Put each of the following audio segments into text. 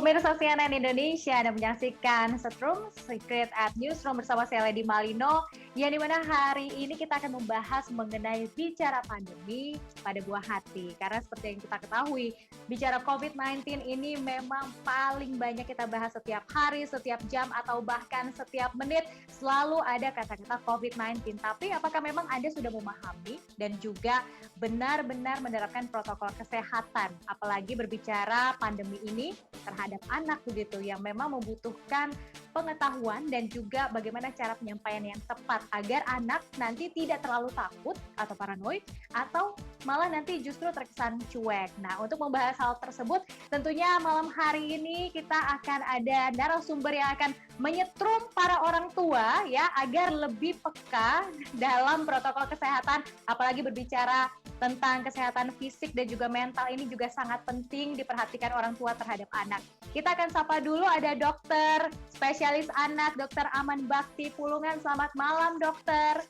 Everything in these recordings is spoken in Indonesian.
pemirsa CNN Indonesia, Anda menyaksikan Setrum Secret at Newsroom bersama saya Lady Malino, yang dimana hari ini kita akan membahas mengenai bicara pandemi pada buah hati. Karena seperti yang kita ketahui, bicara COVID-19 ini memang paling banyak kita bahas setiap hari, setiap jam, atau bahkan setiap menit selalu ada kata-kata COVID-19. Tapi apakah memang Anda sudah memahami dan juga benar-benar menerapkan protokol kesehatan, apalagi berbicara pandemi ini terhadap anak begitu yang memang membutuhkan pengetahuan dan juga bagaimana cara penyampaian yang tepat agar anak nanti tidak terlalu takut atau paranoid atau malah nanti justru terkesan cuek. Nah, untuk membahas hal tersebut tentunya malam hari ini kita akan ada narasumber yang akan menyetrum para orang tua ya agar lebih peka dalam protokol kesehatan, apalagi berbicara tentang kesehatan fisik dan juga mental ini juga sangat penting diperhatikan orang tua terhadap anak. Kita akan sapa dulu ada dokter spesialis anak, Dr. Aman Bakti Pulungan. Selamat malam, dokter.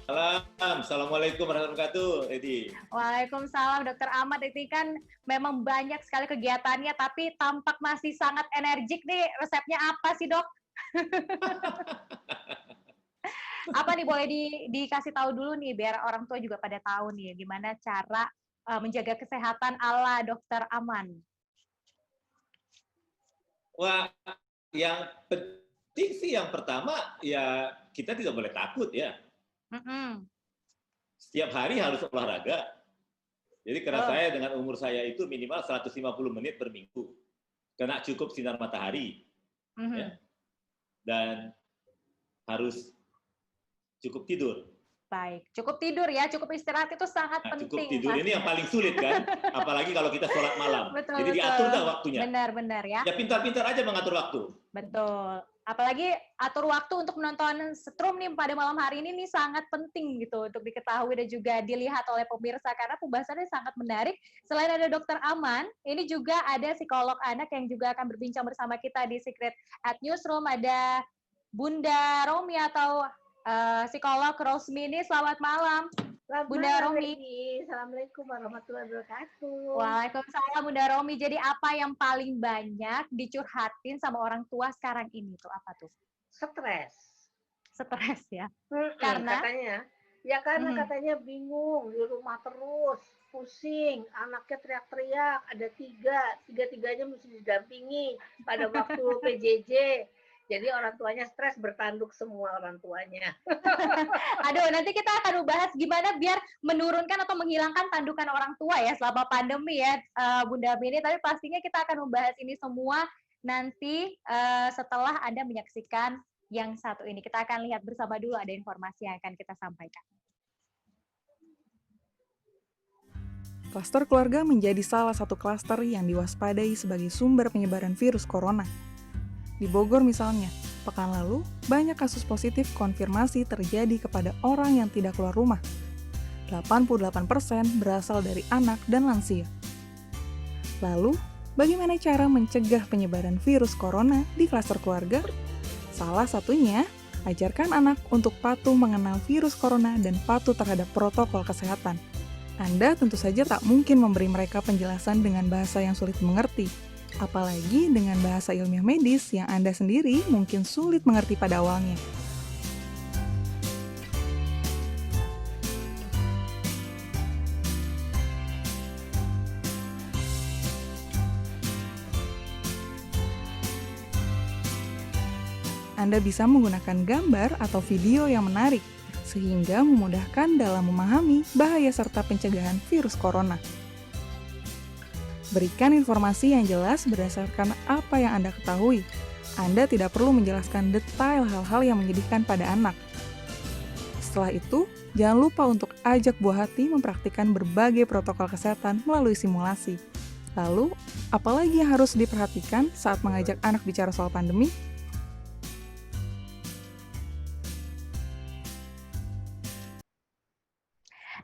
Salam, Assalamualaikum warahmatullahi wabarakatuh, Edi. Waalaikumsalam, Dr. Ahmad. Ini kan memang banyak sekali kegiatannya, tapi tampak masih sangat energik nih. Resepnya apa sih, dok? Apa nih, boleh dikasih tahu dulu nih, biar orang tua juga pada tahu nih, gimana cara menjaga kesehatan ala Dr. Aman. Wah, yang penting sih yang pertama, ya kita tidak boleh takut ya. Setiap hari harus olahraga. Jadi karena saya dengan umur saya itu minimal 150 menit per minggu. Kena cukup sinar matahari. Ya. Dan harus cukup tidur. Baik, cukup tidur ya, cukup istirahat itu sangat penting. Cukup tidur ini yang paling sulit kan, apalagi kalau kita sholat malam. Betul, jadi diatur dah waktunya. Benar ya. Ya pintar-pintar aja mengatur waktu. Betul. Apalagi atur waktu untuk menonton Setrum nih pada malam hari ini nih sangat penting gitu untuk diketahui dan juga dilihat oleh pemirsa karena pembahasannya sangat menarik. Selain ada Dokter Aman, ini juga ada psikolog anak yang juga akan berbincang bersama kita di Secret at Newsroom. Ada Bunda Romi atau psikolog Rosmini. Selamat malam, Bunda Romi. Assalamualaikum warahmatullahi wabarakatuh. Waalaikumsalam, Bunda Romi. Jadi apa yang paling banyak dicurhatin sama orang tua sekarang ini tuh apa tuh? Stres ya. Karena katanya bingung di rumah terus, pusing, anaknya teriak-teriak, ada tiga-tiganya mesti didampingi pada waktu PJJ. Jadi orang tuanya stres, bertanduk semua orang tuanya. Aduh, nanti kita akan bahas gimana biar menurunkan atau menghilangkan tandukan orang tua ya selama pandemi ya, Bunda Mini. Tapi pastinya kita akan membahas ini semua nanti setelah Anda menyaksikan yang satu ini. Kita akan lihat bersama dulu, ada informasi yang akan kita sampaikan. Klaster keluarga menjadi salah satu klaster yang diwaspadai sebagai sumber penyebaran virus corona. Di Bogor misalnya, pekan lalu banyak kasus positif konfirmasi terjadi kepada orang yang tidak keluar rumah. 88% berasal dari anak dan lansia. Lalu, bagaimana cara mencegah penyebaran virus corona di klaster keluarga? Salah satunya, ajarkan anak untuk patuh mengenal virus corona dan patuh terhadap protokol kesehatan. Anda tentu saja tak mungkin memberi mereka penjelasan dengan bahasa yang sulit dimengerti. Apalagi dengan bahasa ilmiah medis yang Anda sendiri mungkin sulit mengerti pada awalnya. Anda bisa menggunakan gambar atau video yang menarik, sehingga memudahkan dalam memahami bahaya serta pencegahan virus corona. Berikan informasi yang jelas berdasarkan apa yang Anda ketahui. Anda tidak perlu menjelaskan detail hal-hal yang menyedihkan pada anak. Setelah itu, jangan lupa untuk ajak buah hati mempraktikkan berbagai protokol kesehatan melalui simulasi. Lalu, apalagi yang harus diperhatikan saat mengajak anak bicara soal pandemi?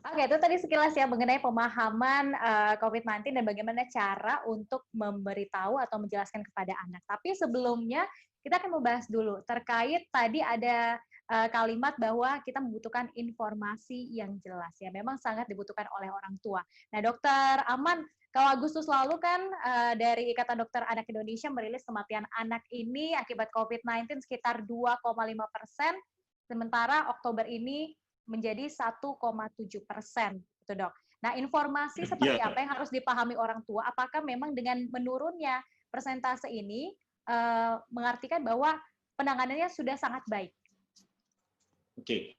Oke, itu tadi sekilas ya mengenai pemahaman COVID-19 dan bagaimana cara untuk memberitahu atau menjelaskan kepada anak. Tapi sebelumnya kita akan membahas dulu terkait tadi ada kalimat bahwa kita membutuhkan informasi yang jelas ya. Memang sangat dibutuhkan oleh orang tua. Nah, Dokter Aman, Kalau Agustus lalu kan dari Ikatan Dokter Anak Indonesia merilis kematian anak ini akibat COVID-19 sekitar 2,5%, sementara Oktober ini menjadi 1,7%, gitu Dok. Nah, informasi seperti apa yang harus dipahami orang tua? Apakah memang dengan menurunnya persentase ini mengartikan bahwa penanganannya sudah sangat baik? Oke.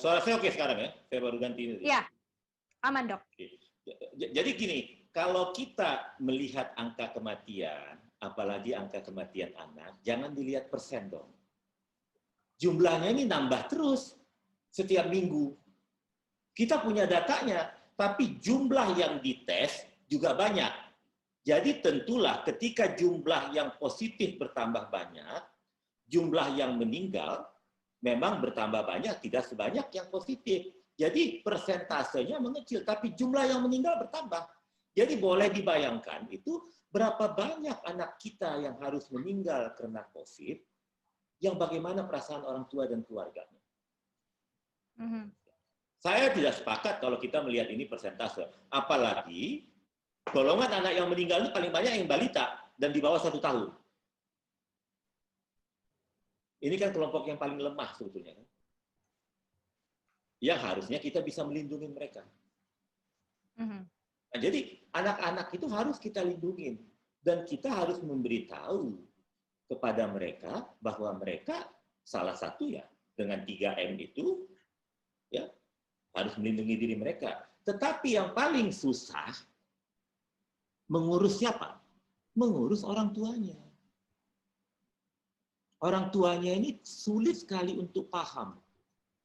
Suara saya oke sekarang ya? Saya baru ganti ini. Iya, aman Dok. Oke. Jadi gini, kalau kita melihat angka kematian, apalagi angka kematian anak, jangan dilihat persen dong. Jumlahnya ini nambah terus setiap minggu. Kita punya datanya, tapi jumlah yang dites juga banyak. Jadi tentulah ketika jumlah yang positif bertambah banyak, jumlah yang meninggal memang bertambah banyak, tidak sebanyak yang positif. Jadi persentasenya mengecil, tapi jumlah yang meninggal bertambah. Jadi boleh dibayangkan itu berapa banyak anak kita yang harus meninggal karena COVID, yang bagaimana perasaan orang tua dan keluarganya. Saya tidak sepakat kalau kita melihat ini persentase. Apalagi golongan anak yang meninggal itu paling banyak yang balita dan di bawah 1 tahun. Ini kan kelompok yang paling lemah sebetulnya. Yang harusnya kita bisa melindungi mereka. Nah, jadi anak-anak itu harus kita lindungi dan kita harus memberitahu kepada mereka bahwa mereka salah satu ya dengan 3M itu ya harus melindungi diri mereka. Tetapi yang paling susah mengurus siapa? Mengurus orang tuanya. Orang tuanya ini sulit sekali untuk paham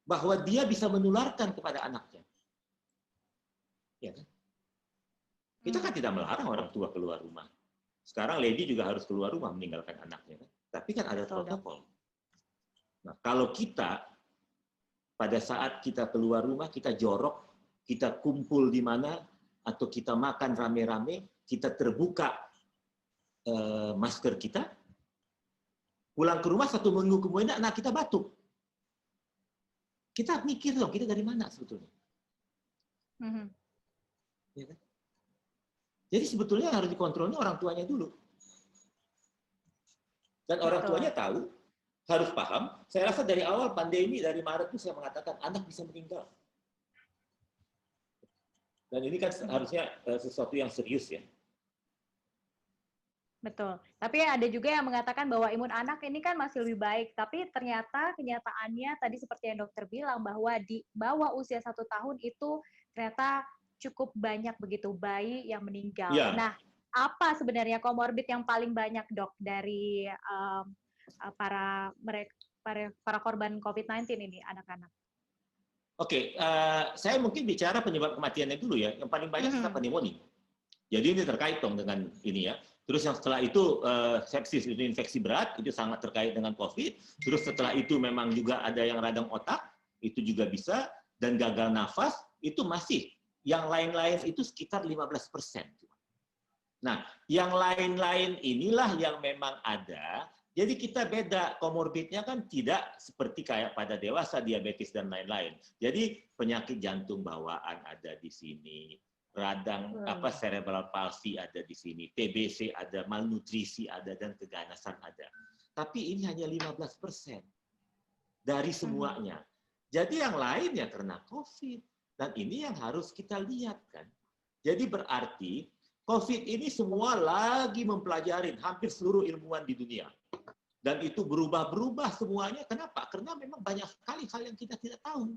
bahwa dia bisa menularkan kepada anaknya. Ya kan? Kita kan tidak melarang orang tua keluar rumah. Sekarang Lady juga harus keluar rumah meninggalkan anaknya. Kan? Tapi kan ada protokol. Nah, kalau kita pada saat kita keluar rumah, kita jorok, kita kumpul di mana, atau kita makan rame-rame, kita terbuka masker kita, pulang ke rumah 1 minggu kemudian anak kita batuk. Kita mikir dong, kita dari mana sebetulnya? Ya kan? Jadi sebetulnya harus dikontrolnya orang tuanya dulu. Dan orang tuanya tahu, harus paham. Saya rasa dari awal pandemi, dari Maret itu saya mengatakan anak bisa meninggal. Dan ini kan harusnya sesuatu yang serius ya. Betul. Tapi ada juga yang mengatakan bahwa imun anak ini kan masih lebih baik. Tapi ternyata kenyataannya tadi seperti yang dokter bilang bahwa di bawah usia 1 tahun itu ternyata cukup banyak begitu bayi yang meninggal. Ya. Nah, apa sebenarnya komorbid yang paling banyak dok dari para korban COVID-19 ini anak-anak? Oke, saya mungkin bicara penyebab kematiannya dulu ya. Yang paling banyak adalah pneumonia. Jadi ini terkait dong dengan ini ya. Terus yang setelah itu sepsis, itu infeksi berat, itu sangat terkait dengan COVID. Terus setelah itu memang juga ada yang radang otak, itu juga bisa. Dan gagal nafas, itu masih. Yang lain-lain itu sekitar 15%. Nah, yang lain-lain inilah yang memang ada. Jadi kita beda, komorbidnya kan tidak seperti kayak pada dewasa, diabetes dan lain-lain. Jadi penyakit jantung bawaan ada di sini, radang cerebral palsy ada di sini, TBC ada, malnutrisi ada, dan keganasan ada. Tapi ini hanya 15% dari semuanya. Jadi yang lainnya karena COVID. Dan ini yang harus kita lihat kan. Jadi berarti COVID ini semua lagi mempelajari, hampir seluruh ilmuwan di dunia. Dan itu berubah-berubah semuanya. Kenapa? Karena memang banyak sekali hal yang kita tidak tahu.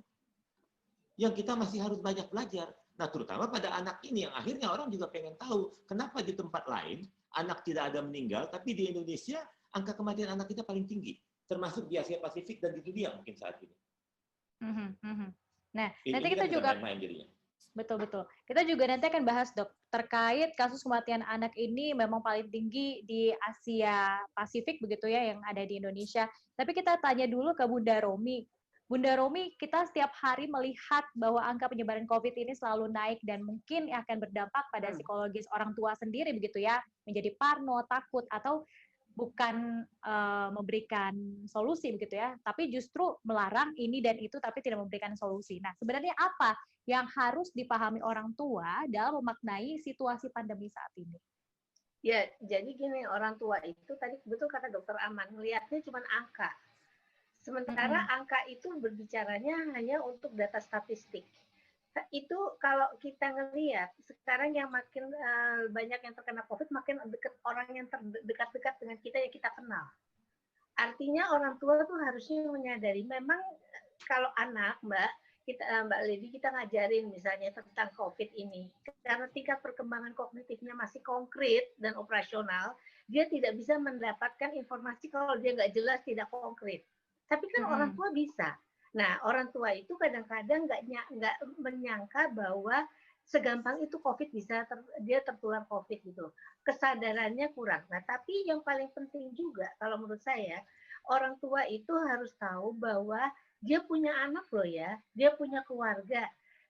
Yang kita masih harus banyak belajar. Nah, terutama pada anak ini yang akhirnya orang juga pengen tahu kenapa di tempat lain anak tidak ada meninggal, tapi di Indonesia angka kematian anak kita paling tinggi, termasuk di Asia Pasifik dan di dunia mungkin saat ini. Nah, ini nanti kita juga betul. Kita juga nanti akan bahas dok terkait kasus kematian anak ini memang paling tinggi di Asia Pasifik begitu ya yang ada di Indonesia. Tapi kita tanya dulu ke Bunda Romi. Bunda Romi, kita setiap hari melihat bahwa angka penyebaran COVID ini selalu naik dan mungkin akan berdampak pada psikologis orang tua sendiri begitu ya, menjadi parno, takut atau bukan memberikan solusi begitu ya, tapi justru melarang ini dan itu tapi tidak memberikan solusi. Nah, sebenarnya apa yang harus dipahami orang tua dalam memaknai situasi pandemi saat ini? Ya, jadi gini, orang tua itu tadi betul kata Dokter Aman, melihatnya cuma angka. Sementara angka itu berbicaranya hanya untuk data statistik. Itu kalau kita ngelihat sekarang yang makin banyak yang terkena COVID, makin dekat orang yang terdekat-dekat dengan kita yang kita kenal. Artinya orang tua tuh harusnya menyadari, memang kalau anak, Mbak Lady, kita ngajarin misalnya tentang COVID ini, karena tingkat perkembangan kognitifnya masih konkret dan operasional, dia tidak bisa mendapatkan informasi kalau dia nggak jelas, tidak konkret. Tapi kan orang tua bisa. Nah, orang tua itu kadang-kadang nggak menyangka bahwa segampang itu COVID bisa dia tertular COVID gitu. Kesadarannya kurang. Nah, tapi yang paling penting juga kalau menurut saya, orang tua itu harus tahu bahwa dia punya anak loh ya, dia punya keluarga.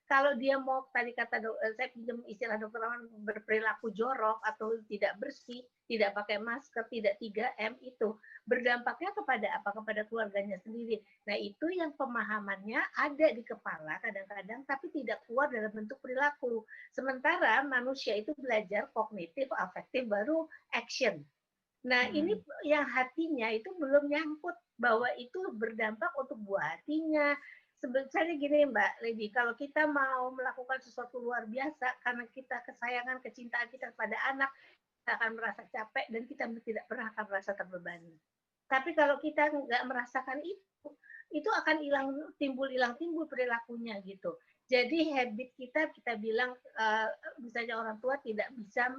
Kalau dia mau, tadi kata saya pinjam istilah Dokter Aman, berperilaku jorok atau tidak bersih, tidak pakai masker, tidak 3M, itu berdampaknya kepada apa? Kepada keluarganya sendiri. Nah, itu yang pemahamannya ada di kepala kadang-kadang, tapi tidak keluar dalam bentuk perilaku. Sementara manusia itu belajar kognitif, afektif, baru action. Nah, ini yang hatinya itu belum nyangkut bahwa itu berdampak untuk buah hatinya. Sebenarnya gini Mbak Lady, kalau kita mau melakukan sesuatu luar biasa karena kita kesayangan, kecintaan kita kepada anak, kita akan merasa capek dan kita tidak pernah akan merasa terbebani. Tapi kalau kita nggak merasakan itu akan timbul perilakunya gitu. Jadi habit kita bilang misalnya orang tua tidak bisa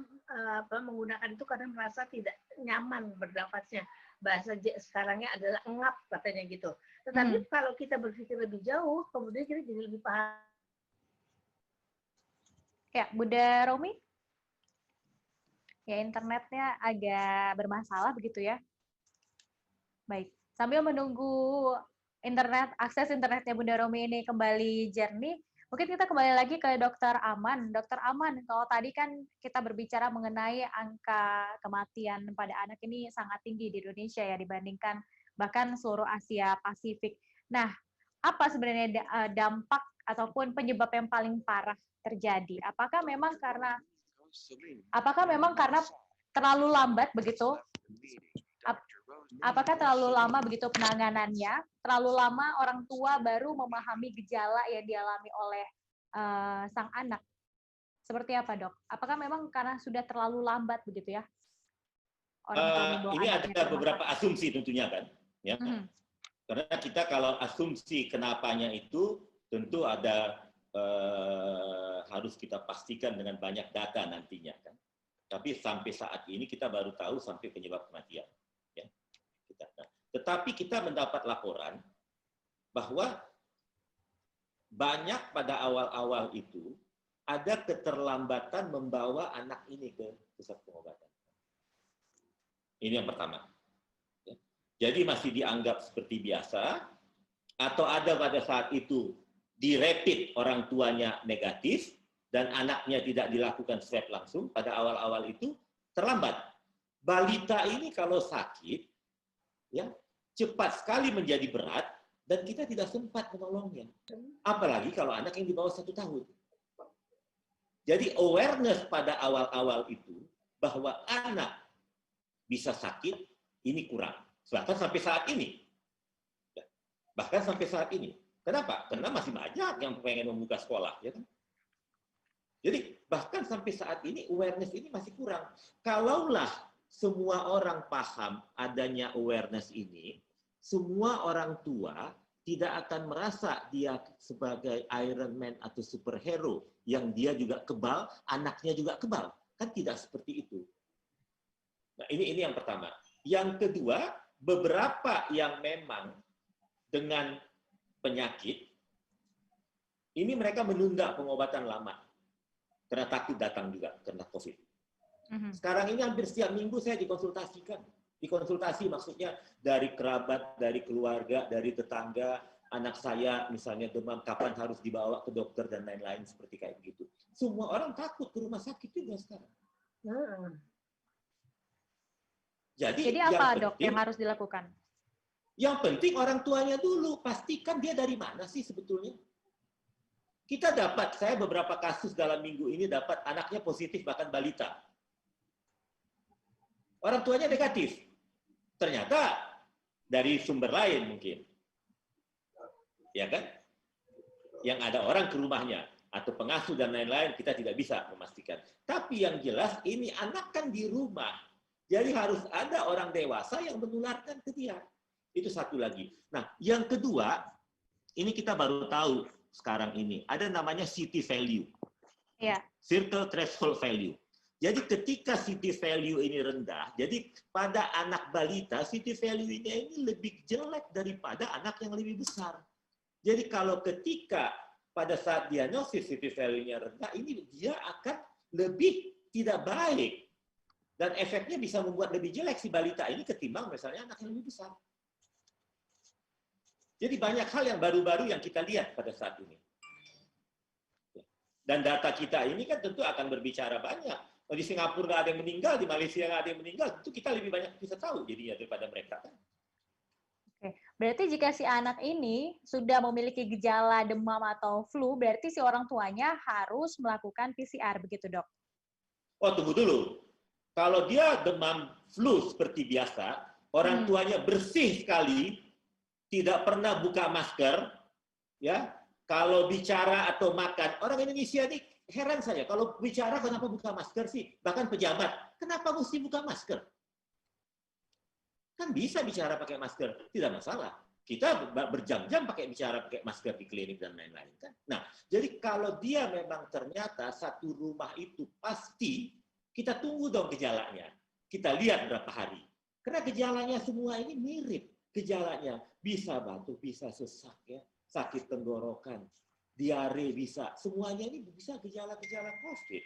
menggunakan itu karena merasa tidak nyaman bernafasnya. Bahasa sekarangnya adalah engap katanya gitu. Tetapi kalau kita berpikir lebih jauh, kemudian kita jadi lebih paham. Ya, Bunda Romi? Ya, internetnya agak bermasalah begitu ya. Baik, sambil menunggu akses internetnya Bunda Romi ini kembali jernih, mungkin kita kembali lagi ke Dokter Aman. Dokter Aman, kalau tadi kan kita berbicara mengenai angka kematian pada anak ini sangat tinggi di Indonesia ya dibandingkan bahkan seluruh Asia Pasifik. Nah, apa sebenarnya dampak ataupun penyebab yang paling parah terjadi? Apakah memang karena terlalu lambat begitu? Apakah terlalu lama begitu penanganannya? Terlalu lama orang tua baru memahami gejala yang dialami oleh sang anak? Seperti apa, Dok? Apakah memang karena sudah terlalu lambat begitu ya? Ini ada beberapa asumsi tentunya kan, ya. Karena kita kalau asumsi kenapanya itu tentu ada harus kita pastikan dengan banyak data nantinya kan. Tapi sampai saat ini kita baru tahu sampai penyebab kematian. Ya. Tetapi kita mendapat laporan bahwa banyak pada awal-awal itu ada keterlambatan membawa anak ini ke pusat pengobatan. Ini yang pertama. Ya. Jadi masih dianggap seperti biasa, atau ada pada saat itu direpit orang tuanya negatif, dan anaknya tidak dilakukan swab langsung pada awal-awal itu, terlambat. Balita ini kalau sakit, ya cepat sekali menjadi berat, dan kita tidak sempat menolongnya. Apalagi kalau anak yang di bawah 1 tahun. Jadi awareness pada awal-awal itu, bahwa anak bisa sakit, ini kurang. Bahkan sampai saat ini. Bahkan sampai saat ini. Kenapa? Karena masih banyak yang pengen membuka sekolah. Ya kan? Jadi bahkan sampai saat ini awareness ini masih kurang. Kalaulah semua orang paham adanya awareness ini, semua orang tua tidak akan merasa dia sebagai Iron Man atau superhero yang dia juga kebal, anaknya juga kebal. Kan tidak seperti itu. Nah, ini yang pertama. Yang kedua, beberapa yang memang dengan penyakit ini mereka menunda pengobatan lama. Karena takut datang juga karena COVID. Sekarang ini hampir setiap minggu saya dikonsultasikan. Dikonsultasi maksudnya dari kerabat, dari keluarga, dari tetangga, anak saya misalnya demam, kapan harus dibawa ke dokter dan lain-lain seperti kayak begitu. Semua orang takut ke rumah sakit juga sekarang. Jadi yang apa dok penting, yang harus dilakukan? Yang penting orang tuanya dulu, pastikan dia dari mana sih sebetulnya. Kita dapat, saya beberapa kasus dalam minggu ini dapat anaknya positif bahkan balita. Orang tuanya negatif. Ternyata dari sumber lain mungkin. Ya kan? Yang ada orang ke rumahnya atau pengasuh dan lain-lain kita tidak bisa memastikan. Tapi yang jelas ini anak kan di rumah. Jadi harus ada orang dewasa yang menularkan ke dia. Itu satu lagi. Nah, yang kedua, ini kita baru tahu sekarang ini, ada namanya city value. Ya. Circle threshold value. Jadi ketika city value ini rendah, jadi pada anak balita, city value-nya ini lebih jelek daripada anak yang lebih besar. Jadi kalau ketika pada saat diagnosis city value-nya rendah, ini dia akan lebih tidak baik. Dan efeknya bisa membuat lebih jelek si balita ini ketimbang misalnya anak yang lebih besar. Jadi banyak hal yang baru-baru yang kita lihat pada saat ini. Dan data kita ini kan tentu akan berbicara banyak. Kalau di Singapura nggak ada yang meninggal, di Malaysia nggak ada yang meninggal, tentu kita lebih banyak bisa tahu jadinya daripada mereka. Oke, berarti jika si anak ini sudah memiliki gejala demam atau flu, berarti si orang tuanya harus melakukan PCR, begitu dok? Oh, tunggu dulu. Kalau dia demam flu seperti biasa, orang tuanya bersih sekali, tidak pernah buka masker, ya. Kalau bicara atau makan, orang Indonesia ini heran saya. Kalau bicara kenapa buka masker sih? Bahkan pejabat, kenapa mesti buka masker? Kan bisa bicara pakai masker, tidak masalah. Kita berjam-jam bicara pakai masker di klinik dan lain-lain kan. Nah, jadi kalau dia memang ternyata satu rumah itu pasti kita tunggu dong gejalanya. Kita lihat berapa hari. Karena gejalanya semua ini mirip. Gejalanya bisa batuk, bisa sesak, ya, sakit tenggorokan, diare bisa, semuanya ini bisa gejala-gejala COVID.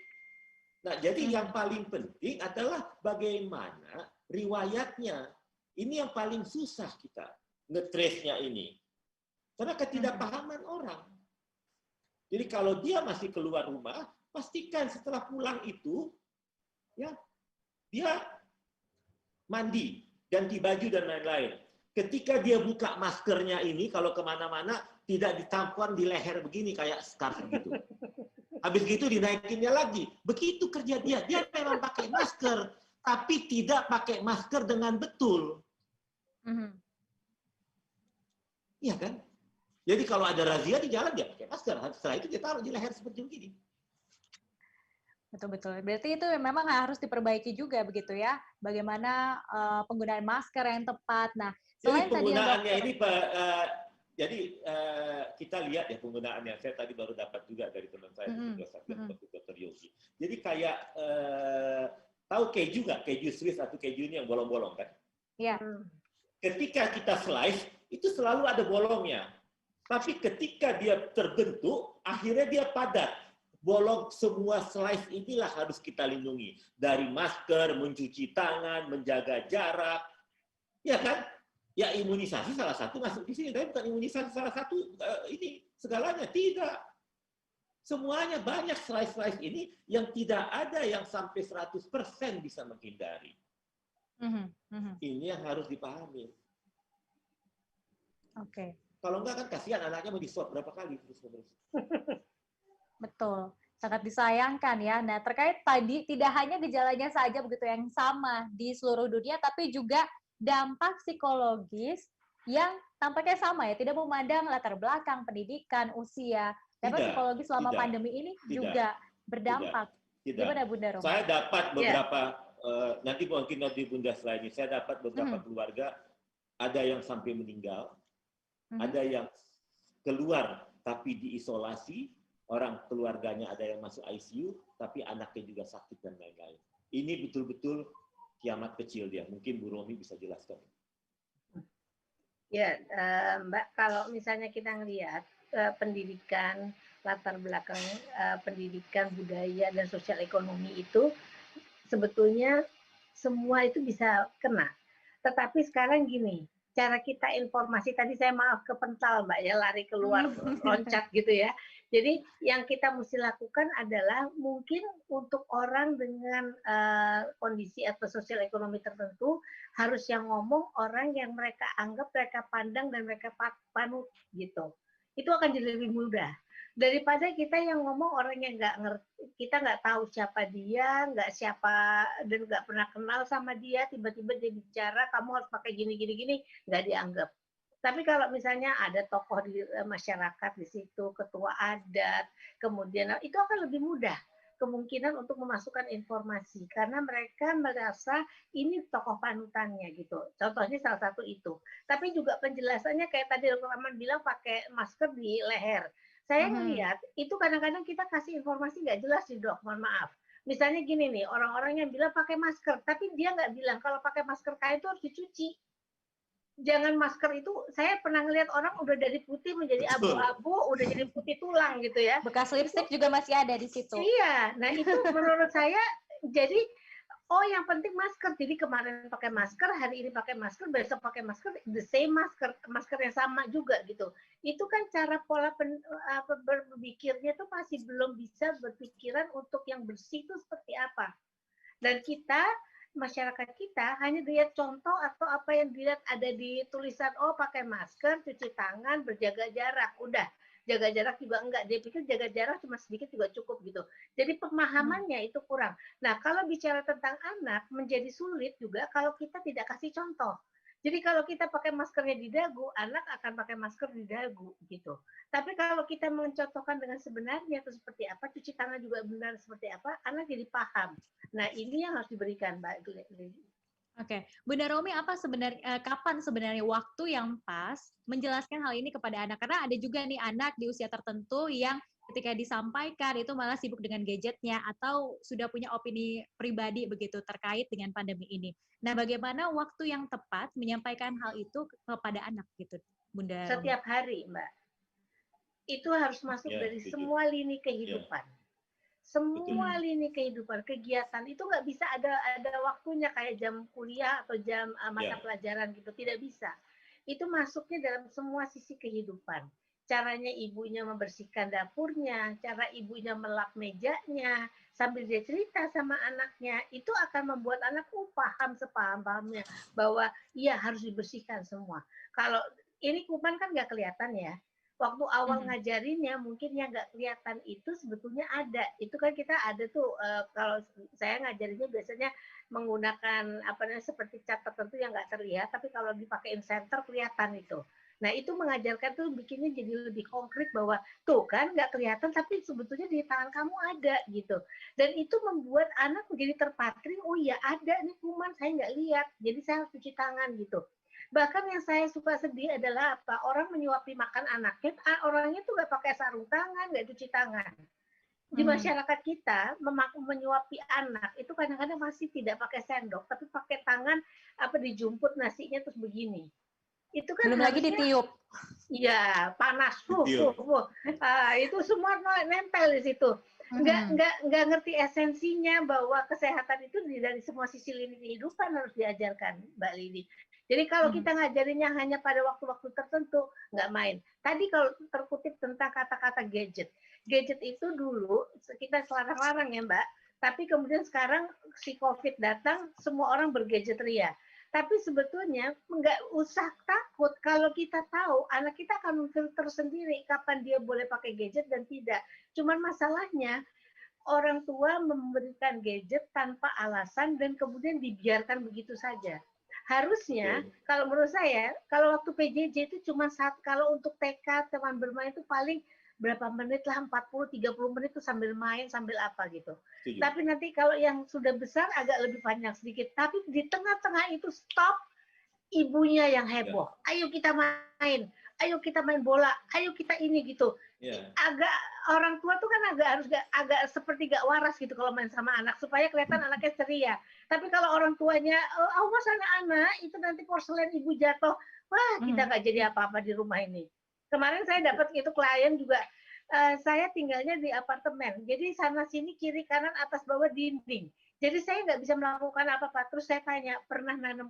Nah, jadi yang paling penting adalah bagaimana riwayatnya. Ini yang paling susah kita nge-trace-nya ini, karena ketidakpahaman orang. Jadi kalau dia masih keluar rumah, pastikan setelah pulang itu, ya, dia mandi, ganti baju dan lain-lain. Ketika dia buka maskernya ini, kalau kemana-mana, tidak ditampon di leher begini, kayak scarf gitu. Habis gitu dinaikinnya lagi. Begitu kerja dia. Dia memang pakai masker, tapi tidak pakai masker dengan betul. Iya kan? Jadi kalau ada razia di jalan, dia pakai masker. Setelah itu dia taruh di leher seperti begini. Betul-betul. Berarti itu memang harus diperbaiki juga begitu ya. Bagaimana penggunaan masker yang tepat. Nah, jadi penggunaannya ini, kita lihat ya penggunaannya. Saya tadi baru dapat juga dari teman saya, Dr. Yogi. Jadi kayak tahu keju nggak? Keju Swiss atau keju ini yang bolong-bolong kan? Iya. Ketika kita slice, itu selalu ada bolongnya. Tapi ketika dia terbentuk, akhirnya dia padat. Bolong semua slice inilah harus kita lindungi. Dari masker, mencuci tangan, menjaga jarak. Ya kan? Ya imunisasi salah satu masuk di sini, tapi bukan imunisasi salah satu ini segalanya, tidak. Semuanya banyak slice-slice ini yang tidak ada yang sampai 100% bisa menghindari. Ini yang harus dipahami. Oke. Kalau enggak kan kasihan anaknya mau di-swab berapa kali terus-terus. Betul. Sangat disayangkan ya. Nah, terkait tadi tidak hanya gejalanya saja begitu yang sama di seluruh dunia, tapi juga dampak psikologis yang tampaknya sama ya, tidak memandang latar belakang, pendidikan, usia. Dampak psikologis selama pandemi ini juga berdampak. Gimana Bunda Roma? Saya dapat beberapa, nanti mungkin di Bunda setelah ini, saya dapat beberapa keluarga, ada yang sampai meninggal, ada yang keluar tapi diisolasi, orang keluarganya ada yang masuk ICU, tapi anaknya juga sakit dan lain-lain. Ini betul-betul kiamat kecil dia. Mungkin Bu Romi bisa jelaskan. Ya, Mbak, kalau misalnya kita ngelihat pendidikan, latar belakang pendidikan, budaya, dan sosial ekonomi itu sebetulnya semua itu bisa kena. Tetapi sekarang gini, cara kita informasi, tadi saya maaf kepental Mbak ya, lari keluar loncat gitu ya. Jadi yang kita mesti lakukan adalah mungkin untuk orang dengan kondisi atau sosial ekonomi tertentu harus yang ngomong orang yang mereka anggap, mereka pandang dan mereka panut gitu. Itu akan jadi lebih mudah daripada kita yang ngomong orang yang nggak ngerti, kita nggak tahu siapa dia, nggak siapa dan nggak pernah kenal sama dia, tiba-tiba dia bicara kamu harus pakai gini, nggak dianggap. Tapi kalau misalnya ada tokoh di masyarakat di situ, ketua adat, kemudian itu akan lebih mudah kemungkinan untuk memasukkan informasi karena mereka merasa ini tokoh panutannya gitu. Contohnya salah satu itu. Tapi juga penjelasannya kayak tadi Dr. Rahman bilang pakai masker di leher. Saya ngelihat itu kadang-kadang kita kasih informasi nggak jelas sih dok, mohon maaf. Misalnya gini nih, orang-orang yang bilang pakai masker, tapi dia nggak bilang kalau pakai masker kain itu harus dicuci. Jangan masker itu, saya pernah ngelihat orang udah dari putih menjadi abu-abu, udah jadi putih tulang gitu ya. Bekas lipstick juga masih ada di situ. Iya, nah itu menurut saya jadi oh yang penting masker. Jadi kemarin pakai masker, hari ini pakai masker, besok pakai masker, the same masker yang sama juga gitu. Itu kan cara pola berpikirnya tuh masih belum bisa berpikiran untuk yang bersih itu seperti apa. Dan kita masyarakat kita hanya lihat contoh atau apa yang dilihat ada di tulisan oh pakai masker, cuci tangan, berjaga jarak, udah. Jaga jarak juga enggak, dia pikir jaga jarak cuma sedikit juga cukup gitu. Jadi pemahamannya itu kurang. Nah, kalau bicara tentang anak menjadi sulit juga kalau kita tidak kasih contoh. Jadi kalau kita pakai maskernya di dagu, anak akan pakai masker di dagu gitu. Tapi kalau kita mencontohkan dengan sebenarnya itu seperti apa, cuci tangan juga benar seperti apa, anak jadi paham. Nah, ini yang harus diberikan, Mbak. Oke, Bunda Romi, apa sebenarnya kapan sebenarnya waktu yang pas menjelaskan hal ini kepada anak? Karena ada juga nih anak di usia tertentu yang ketika disampaikan itu malah sibuk dengan gadgetnya atau sudah punya opini pribadi begitu terkait dengan pandemi ini. Nah, bagaimana waktu yang tepat menyampaikan hal itu kepada anak gitu, Bunda Romi? Setiap hari, Mbak. Itu harus masuk dari semua lini kehidupan. Semua lini kehidupan, kegiatan itu nggak bisa ada waktunya kayak jam kuliah atau jam mata pelajaran gitu, tidak bisa. Itu masuknya dalam semua sisi kehidupan. Caranya ibunya membersihkan dapurnya, cara ibunya melap mejanya, sambil dia cerita sama anaknya, itu akan membuat anak paham sepaham-pahamnya bahwa iya harus dibersihkan semua. Kalau ini kuman kan nggak kelihatan ya. Waktu awal ngajarinnya mungkin yang nggak kelihatan itu sebetulnya ada. Itu kan kita ada tuh kalau saya ngajarinnya biasanya menggunakan apa namanya seperti cat tertentu yang nggak terlihat, tapi kalau dipakein senter kelihatan itu. Nah itu mengajarkan tuh bikinnya jadi lebih konkret bahwa tuh kan nggak kelihatan tapi sebetulnya di tangan kamu ada gitu. Dan itu membuat anak menjadi terpatri, oh iya ada nih kuman saya nggak lihat, jadi saya harus cuci tangan gitu. Bahkan yang saya suka sedih adalah apa? Orang menyuapi makan anaknya, orangnya tuh nggak pakai sarung tangan, nggak cuci tangan. Di masyarakat kita menyuapi anak itu kadang-kadang masih tidak pakai sendok, tapi pakai tangan apa dijumput nasinya terus begini. Itu kan belum lagi ditiup. Iya, panas. Itu semua nempel di situ. Nggak ngerti esensinya bahwa kesehatan itu dari semua sisi lini kehidupan harus diajarkan, Mbak Lidi. Jadi kalau kita ngajarinnya hanya pada waktu-waktu tertentu, nggak main. Tadi kalau terkutip tentang kata-kata gadget. Gadget itu dulu kita larang-larang ya Mbak, tapi kemudian sekarang si COVID datang, semua orang bergadget ria. Tapi sebetulnya nggak usah takut kalau kita tahu anak kita akan memfilter sendiri kapan dia boleh pakai gadget dan tidak. Cuman masalahnya orang tua memberikan gadget tanpa alasan dan kemudian dibiarkan begitu saja. Harusnya kalau menurut saya kalau waktu PJJ itu cuma kalau untuk TK teman bermain itu paling berapa menit lah 40-30 menit itu sambil main sambil apa gitu. Tapi nanti kalau yang sudah besar agak lebih panjang sedikit. Tapi di tengah-tengah itu stop, ibunya yang heboh. Ayo kita main, ayo kita main bola, ayo kita ini gitu. Agak orang tua tuh kan agak seperti gak waras gitu kalau main sama anak supaya kelihatan anaknya ceria. Tapi kalau orang tuanya awas anak-anak itu nanti porselen ibu jatuh, wah kita nggak jadi apa-apa di rumah ini. Kemarin saya dapat itu klien juga, saya tinggalnya di apartemen, jadi sana sini kiri kanan atas bawah dinding. Jadi saya nggak bisa melakukan apa-apa. Terus saya tanya, pernah nanam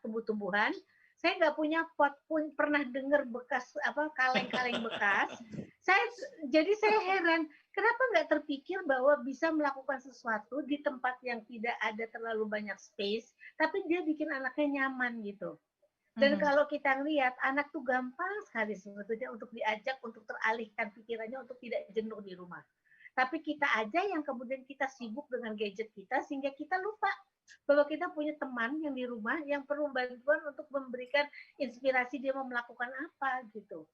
tumbuh-tumbuhan? Saya nggak punya pot pun, pernah dengar bekas kaleng-kaleng bekas. Saya heran, kenapa nggak terpikir bahwa bisa melakukan sesuatu di tempat yang tidak ada terlalu banyak space, tapi dia bikin anaknya nyaman gitu. Dan kalau kita lihat, anak tuh gampang sekali sebetulnya untuk diajak, untuk teralihkan pikirannya, untuk tidak jenuh di rumah. Tapi kita aja yang kemudian kita sibuk dengan gadget kita, sehingga kita lupa bahwa kita punya teman yang di rumah yang perlu bantuan untuk memberikan inspirasi dia mau melakukan apa gitu.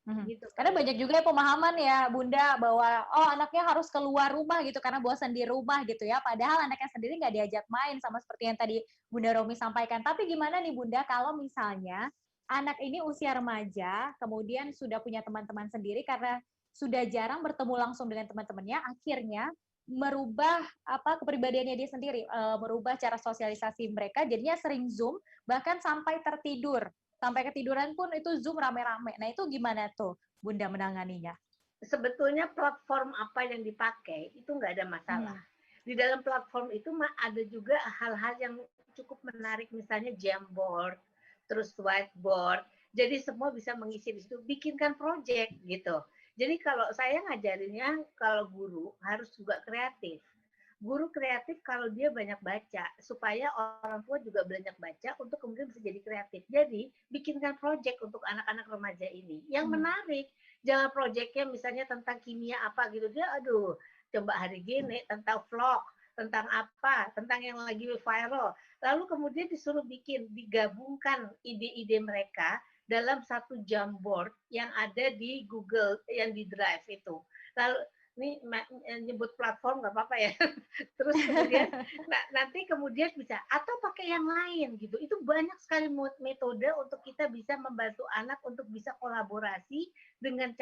Gitu. Karena banyak juga pemahaman ya Bunda bahwa anaknya harus keluar rumah gitu karena bosan di rumah gitu ya. Padahal anaknya sendiri nggak diajak main sama seperti yang tadi Bunda Romi sampaikan. Tapi gimana nih Bunda kalau misalnya anak ini usia remaja kemudian sudah punya teman-teman sendiri karena sudah jarang bertemu langsung dengan teman-temannya, akhirnya merubah kepribadiannya dia sendiri, merubah cara sosialisasi mereka, jadinya sering Zoom bahkan sampai tertidur. Sampai ketiduran pun itu Zoom rame-rame. Nah, itu gimana tuh Bunda menanganinya? Sebetulnya platform apa yang dipakai itu nggak ada masalah. Di dalam platform itu ada juga hal-hal yang cukup menarik, misalnya Jamboard, terus whiteboard. Jadi semua bisa mengisi di situ, bikinkan project gitu. Jadi kalau saya ngajarinnya, kalau guru harus juga kreatif. Guru kreatif kalau dia banyak baca, supaya orang tua juga banyak baca untuk kemudian bisa jadi kreatif. Jadi, bikinkan project untuk anak-anak remaja ini. Yang menarik, jangan projectnya misalnya tentang kimia apa gitu. Dia, coba hari gini tentang vlog, tentang apa, tentang yang lagi viral. Lalu kemudian disuruh digabungkan ide-ide mereka dalam satu Jamboard yang ada di Google, yang di Drive itu. Lalu, ini nyebut platform nggak apa-apa ya. Terus kemudian nanti kemudian bisa atau pakai yang lain gitu. Itu banyak sekali metode untuk kita bisa membantu anak untuk bisa kolaborasi dengan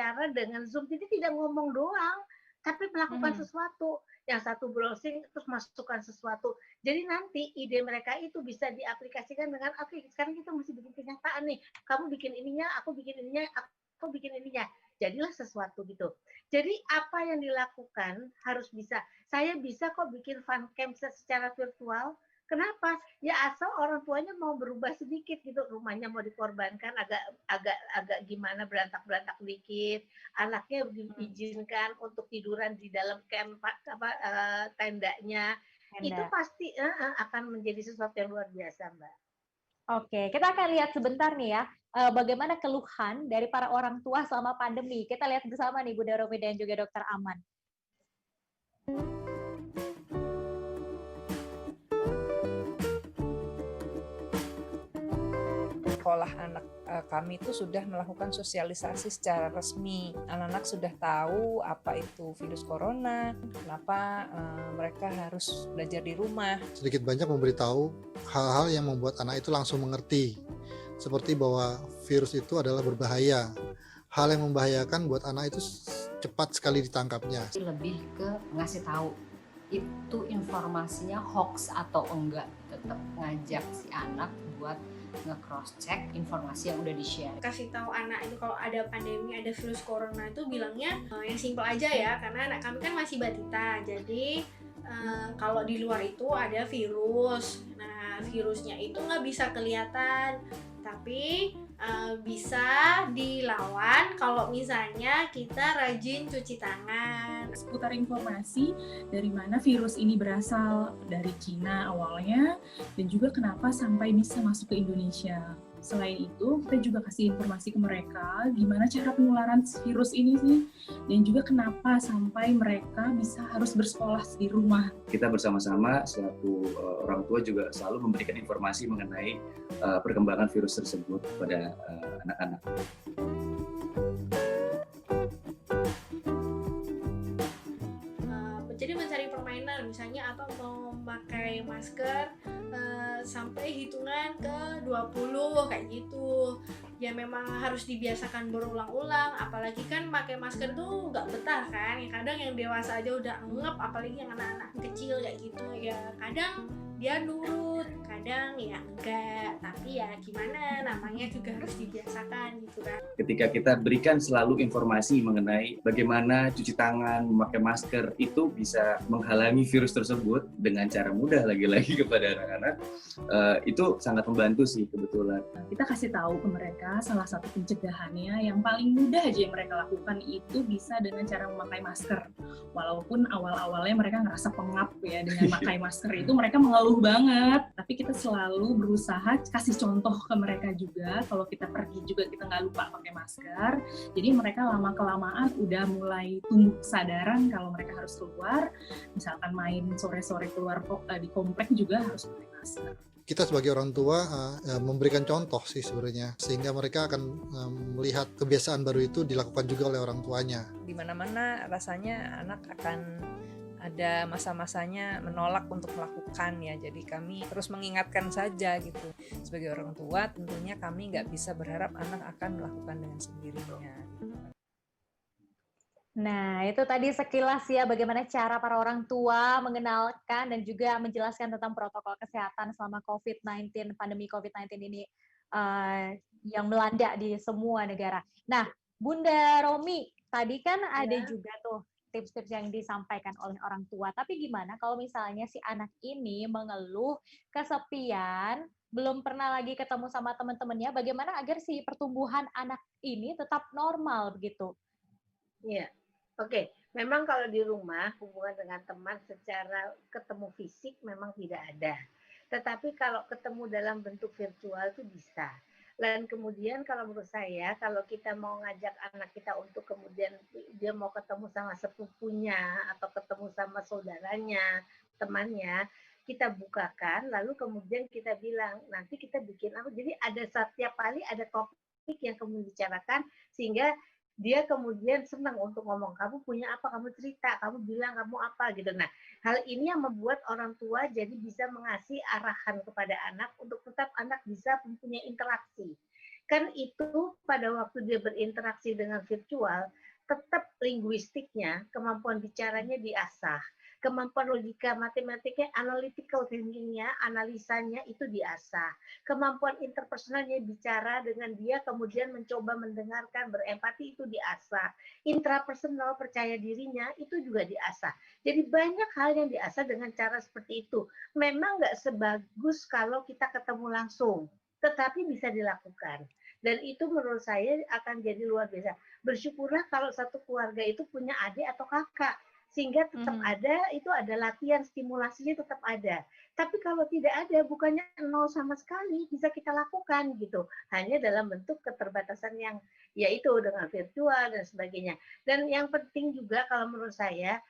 Zoom. Jadi tidak ngomong doang, tapi melakukan sesuatu. Yang satu browsing terus masukkan sesuatu. Jadi nanti ide mereka itu bisa diaplikasikan dengan sekarang kita mesti bikin kenyataan nih. Kamu bikin ininya, aku bikin ininya, aku bikin ininya. Jadilah sesuatu gitu. Jadi apa yang dilakukan harus bisa. Saya bisa kok bikin fun camp secara virtual. Kenapa? Ya asal orang tuanya mau berubah sedikit gitu. Rumahnya mau dikorbankan agak gimana, berantak-berantak dikit. Anaknya diizinkan untuk tiduran di dalam camp tendanya. Itu pasti akan menjadi sesuatu yang luar biasa, Mbak. Oke, kita akan lihat sebentar nih ya, bagaimana keluhan dari para orang tua selama pandemi. Kita lihat bersama nih Bunda Romi dan juga Dokter Aman. Sekolah anak kami itu sudah melakukan sosialisasi secara resmi. Anak-anak sudah tahu apa itu virus corona, kenapa mereka harus belajar di rumah. Sedikit banyak memberitahu hal-hal yang membuat anak itu langsung mengerti. Seperti bahwa virus itu adalah berbahaya. Hal yang membahayakan buat anak itu cepat sekali ditangkapnya. Lebih ke ngasih tahu itu informasinya hoax atau enggak. Tetap ngajak si anak buat nge-cross check informasi yang udah di-share. Kasih tahu anak itu kalau ada pandemi, ada virus corona itu bilangnya yang simple aja ya, karena anak kami kan masih balita. Jadi kalau di luar itu ada virus. Nah, virusnya itu nggak bisa kelihatan, tapi bisa dilawan kalau misalnya kita rajin cuci tangan. Seputar informasi dari mana virus ini berasal, dari Cina awalnya, dan juga kenapa sampai bisa masuk ke Indonesia. Selain itu, kita juga kasih informasi ke mereka gimana cara penularan virus ini sih, dan juga kenapa sampai mereka bisa harus bersekolah di rumah. Kita bersama-sama selaku orang tua juga selalu memberikan informasi mengenai perkembangan virus tersebut kepada anak-anak. Jadi mencari permainan misalnya atau mau memakai masker sampai hitungan ke 20 kayak gitu. Ya memang harus dibiasakan berulang-ulang, apalagi kan pakai masker tuh nggak betah kan. Ya, kadang yang dewasa aja udah ngep, apalagi yang anak-anak kecil kayak gitu. Ya kadang dia nurut, kadang kadang ya enggak, tapi ya gimana, namanya juga harus dibiasakan gitu kan. Ketika kita berikan selalu informasi mengenai bagaimana cuci tangan, memakai masker, itu bisa menghalangi virus tersebut dengan cara mudah lagi-lagi kepada anak-anak, itu sangat membantu sih kebetulan. Kita kasih tahu ke mereka salah satu pencegahannya yang paling mudah aja yang mereka lakukan itu bisa dengan cara memakai masker. Walaupun awal-awalnya mereka ngerasa pengap ya dengan memakai masker itu, mereka mengeluh banget, tapi kita selalu berusaha kasih contoh ke mereka juga. Kalau kita pergi juga kita nggak lupa pakai masker, jadi mereka lama-kelamaan udah mulai tumbuh kesadaran kalau mereka harus keluar, misalkan main sore-sore keluar di komplek juga harus pakai masker. Kita sebagai orang tua memberikan contoh sih sebenarnya, sehingga mereka akan melihat kebiasaan baru itu dilakukan juga oleh orang tuanya. Di mana-mana rasanya anak akan ada masa-masanya menolak untuk melakukan ya, jadi kami terus mengingatkan saja gitu. Sebagai orang tua tentunya kami nggak bisa berharap anak akan melakukan dengan sendirinya. Nah, itu tadi sekilas ya bagaimana cara para orang tua mengenalkan dan juga menjelaskan tentang protokol kesehatan selama COVID-19, pandemi COVID-19 ini yang melanda di semua negara. Nah, Bunda Romi, tadi kan ada juga tuh tips-tips yang disampaikan oleh orang tua. Tapi gimana kalau misalnya si anak ini mengeluh kesepian, belum pernah lagi ketemu sama teman-temannya, bagaimana agar si pertumbuhan anak ini tetap normal begitu? Iya. Oke, memang kalau di rumah hubungan dengan teman secara ketemu fisik memang tidak ada. Tetapi kalau ketemu dalam bentuk virtual itu bisa. Dan kemudian kalau menurut saya, kalau kita mau ngajak anak kita untuk kemudian dia mau ketemu sama sepupunya atau ketemu sama saudaranya, temannya, kita bukakan, lalu kemudian kita bilang, nanti kita bikin apa. Jadi ada setiap kali ada topik yang kemudian dibicarakan, sehingga dia kemudian senang untuk ngomong, kamu punya apa, kamu cerita, kamu bilang kamu apa gitu. Nah, hal ini yang membuat orang tua jadi bisa mengasih arahan kepada anak untuk tetap anak bisa mempunyai interaksi. Kan itu pada waktu dia berinteraksi dengan virtual, tetap linguistiknya, kemampuan bicaranya diasah. Kemampuan logika matematiknya, analytical thinking-nya, analisanya itu diasah. Kemampuan interpersonalnya bicara dengan dia, kemudian mencoba mendengarkan, berempati itu diasah. Intrapersonal percaya dirinya itu juga diasah. Jadi banyak hal yang diasah dengan cara seperti itu. Memang nggak sebagus kalau kita ketemu langsung, tetapi bisa dilakukan. Dan itu menurut saya akan jadi luar biasa. Bersyukurlah kalau satu keluarga itu punya adik atau kakak, sehingga tetap ada, itu ada latihan, stimulasinya tetap ada. Tapi kalau tidak ada, bukannya nol sama sekali, bisa kita lakukan gitu. Hanya dalam bentuk keterbatasan yang yaitu dengan virtual dan sebagainya. Dan yang penting juga kalau menurut saya,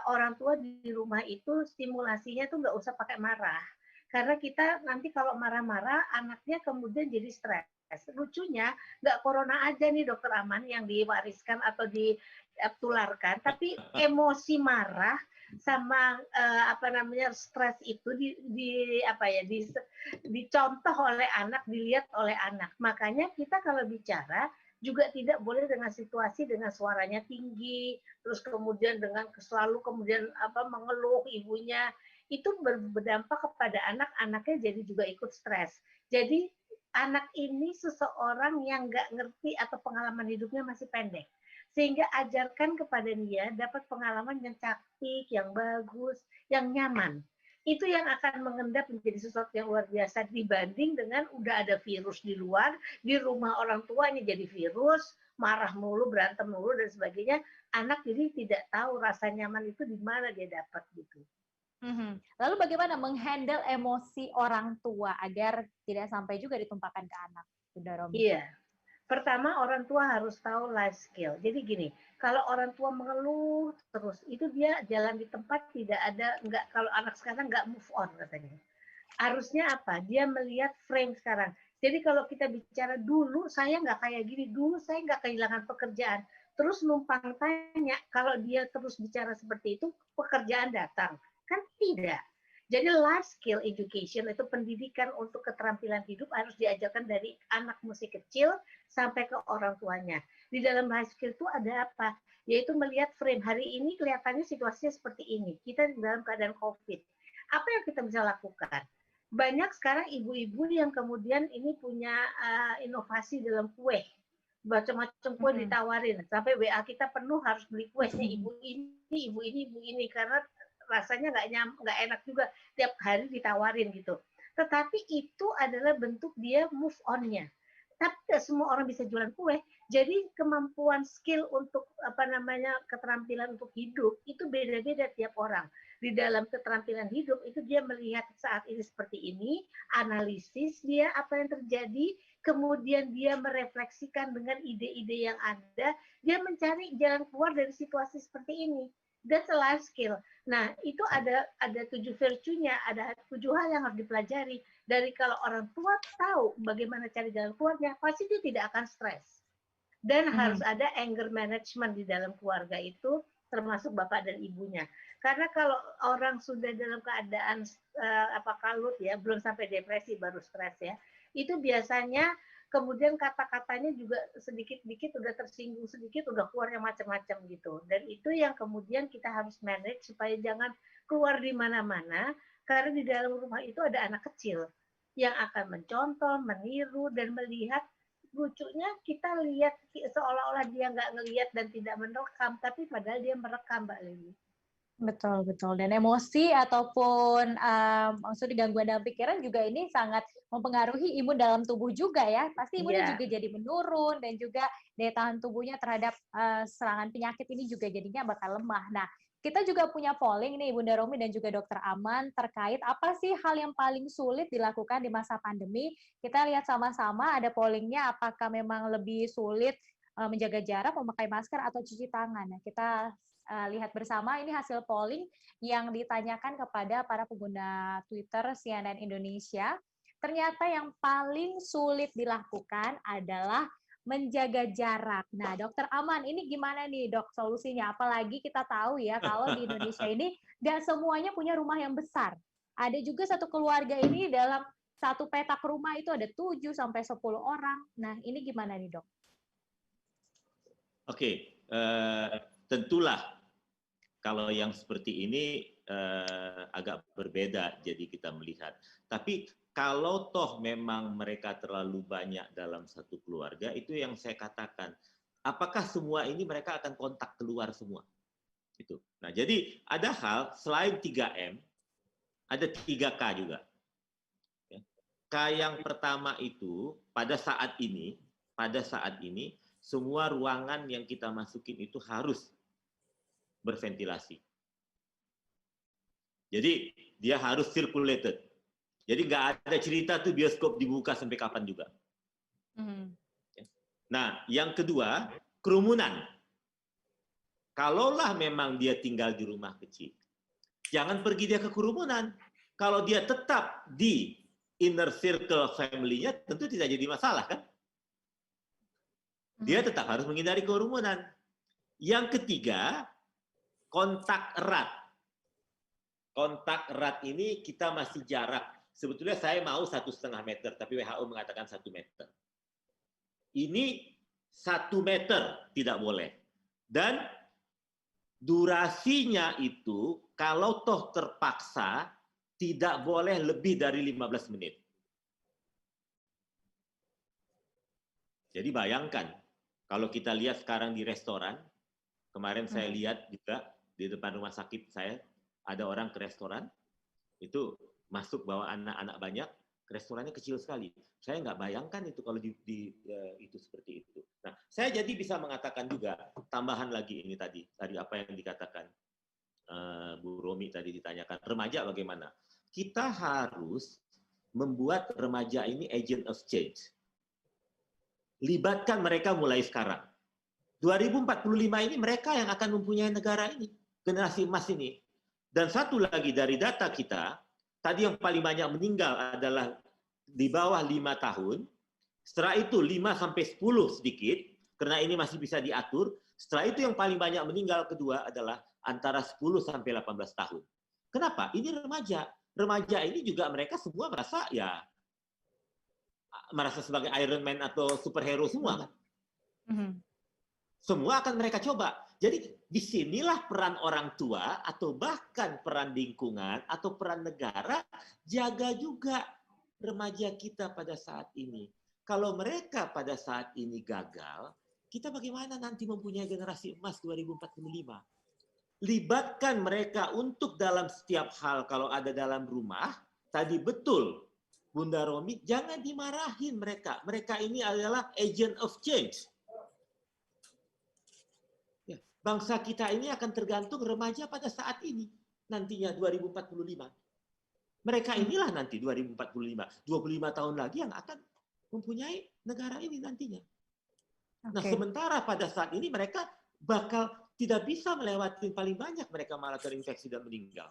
orang tua di rumah itu stimulasinya tuh nggak usah pakai marah. Karena kita nanti kalau marah-marah, anaknya kemudian jadi stres. Lucunya, nggak corona aja nih Dokter Aman yang diwariskan atau ditularkan, tapi emosi marah sama stres itu dicontoh oleh anak, dilihat oleh anak. Makanya kita kalau bicara juga tidak boleh dengan situasi dengan suaranya tinggi, terus kemudian dengan selalu kemudian mengeluh ibunya, itu berdampak kepada anak, anaknya jadi juga ikut stres. Jadi anak ini seseorang yang nggak ngerti atau pengalaman hidupnya masih pendek. Sehingga ajarkan kepada dia dapat pengalaman yang cantik, yang bagus, yang nyaman. Itu yang akan mengendap menjadi sesuatu yang luar biasa dibanding dengan udah ada virus di luar, di rumah orang tuanya jadi virus, marah mulu, berantem mulu, dan sebagainya. Anak jadi tidak tahu rasa nyaman itu di mana dia dapat gitu. Lalu bagaimana menghandle emosi orang tua agar tidak sampai juga ditumpahkan ke anak, Bunda Romi? Iya. Pertama, orang tua harus tahu life skill. Jadi gini, kalau orang tua mengeluh terus, itu dia jalan di tempat tidak ada, kalau anak sekarang nggak move on katanya. Harusnya apa? Dia melihat frame sekarang. Jadi kalau kita bicara dulu, saya nggak kayak gini, dulu saya nggak kehilangan pekerjaan. Terus numpang tanya, kalau dia terus bicara seperti itu, pekerjaan datang. Kan tidak. Jadi life skill education itu pendidikan untuk keterampilan hidup harus diajarkan dari anak musik kecil sampai ke orang tuanya. Di dalam life skill itu ada apa? Yaitu melihat frame. Hari ini kelihatannya situasinya seperti ini. Kita dalam keadaan COVID. Apa yang kita bisa lakukan? banyak sekarang ibu-ibu yang kemudian ini punya inovasi dalam kue. Macam-macam kue ditawarin. Sampai WA kita penuh harus beli kuenya ibu ini. Karena rasanya nggak enak juga. Tiap hari ditawarin gitu. Tetapi itu adalah bentuk dia move on-nya. Tapi tidak semua orang bisa jualan kue. Jadi kemampuan skill untuk keterampilan untuk hidup itu beda-beda tiap orang. Di dalam keterampilan hidup itu dia melihat saat ini seperti ini, analisis dia apa yang terjadi, kemudian dia merefleksikan dengan ide-ide yang ada, dia mencari jalan keluar dari situasi seperti ini. That's a life skill. Nah, itu ada 7 virtue-nya, ada 7 hal yang harus dipelajari. Dari kalau orang tua tahu bagaimana cari jalan keluarnya, pasti dia tidak akan stres. Dan harus ada anger management di dalam keluarga itu, termasuk bapak dan ibunya. Karena kalau orang sudah dalam keadaan kalut ya, belum sampai depresi baru stres ya, itu biasanya kemudian kata-katanya juga sedikit-sedikit udah tersinggung sedikit, udah keluar yang macam-macam gitu. Dan itu yang kemudian kita harus manage supaya jangan keluar di mana-mana, karena di dalam rumah itu ada anak kecil yang akan mencontoh, meniru, dan melihat. Lucunya kita lihat seolah-olah dia nggak ngelihat dan tidak merekam, tapi padahal dia merekam, Mbak Lili. Betul, betul. Dan emosi ataupun maksudnya gangguan dalam pikiran juga ini sangat mempengaruhi imun dalam tubuh juga ya. Pasti imunnya juga jadi menurun dan juga daya tahan tubuhnya terhadap serangan penyakit ini juga jadinya bakal lemah. Nah, kita juga punya polling nih Bunda Romi dan juga Dokter Aman terkait apa sih hal yang paling sulit dilakukan di masa pandemi. Kita lihat sama-sama ada pollingnya apakah memang lebih sulit menjaga jarak, memakai masker atau cuci tangan. Nah, kita lihat bersama ini hasil polling yang ditanyakan kepada para pengguna Twitter CNN Indonesia. Ternyata yang paling sulit dilakukan adalah menjaga jarak. Nah, Dokter Aman, ini gimana nih dok solusinya? Apalagi kita tahu ya kalau di Indonesia ini tidak semuanya punya rumah yang besar. Ada juga satu keluarga ini dalam satu petak rumah itu ada 7 sampai 10 orang. Nah, ini gimana nih dok? Oke, tentulah kalau yang seperti ini agak berbeda jadi kita melihat. Tapi kalau toh memang mereka terlalu banyak dalam satu keluarga, itu yang saya katakan. Apakah semua ini mereka akan kontak keluar semua? Itu. Nah, jadi ada hal selain 3M, ada 3K juga. K yang pertama itu pada saat ini semua ruangan yang kita masukin itu harus berventilasi. Jadi dia harus circulated. Jadi nggak ada cerita tuh bioskop dibuka sampai kapan juga. Nah, yang kedua, kerumunan. Kalaulah memang dia tinggal di rumah kecil, jangan pergi dia ke kerumunan. Kalau dia tetap di inner circle family-nya, tentu tidak jadi masalah kan? Dia tetap harus menghindari kerumunan. Yang ketiga, kontak erat. Kontak erat ini kita masih jarak. Sebetulnya saya mau 1,5 meter, tapi WHO mengatakan 1 meter. Ini 1 meter tidak boleh. Dan durasinya itu kalau toh terpaksa tidak boleh lebih dari 15 menit. Jadi bayangkan, kalau kita lihat sekarang di restoran, kemarin saya lihat juga di depan rumah sakit saya, ada orang ke restoran, itu masuk bawa anak-anak banyak, restorannya kecil sekali. Saya nggak bayangkan itu kalau itu seperti itu. Nah, saya jadi bisa mengatakan juga, tambahan lagi ini tadi apa yang dikatakan Bu Romi tadi ditanyakan, remaja bagaimana? Kita harus membuat remaja ini agent of change. Libatkan mereka mulai sekarang. 2045 ini mereka yang akan mempunyai negara ini, generasi emas ini. Dan satu lagi dari data kita, tadi yang paling banyak meninggal adalah di bawah 5 tahun. Setelah itu 5 sampai 10 sedikit, karena ini masih bisa diatur. Setelah itu yang paling banyak meninggal kedua adalah antara 10 sampai 18 tahun. Kenapa? Ini remaja. Remaja ini juga mereka semua merasa sebagai Iron Man atau superhero semua kan. Semua akan mereka coba. Jadi disinilah peran orang tua atau bahkan peran lingkungan atau peran negara jaga juga remaja kita pada saat ini. Kalau mereka pada saat ini gagal, kita bagaimana nanti mempunyai generasi emas 2045? Libatkan mereka untuk dalam setiap hal. Kalau ada dalam rumah, tadi betul Bunda Romi, jangan dimarahin mereka. Mereka ini adalah agent of change. Ya, bangsa kita ini akan tergantung remaja pada saat ini, nantinya 2045. Mereka inilah nanti 2045, 25 tahun lagi yang akan mempunyai negara ini nantinya. Nah, sementara pada saat ini mereka bakal tidak bisa melewati paling banyak, mereka malah terinfeksi dan meninggal.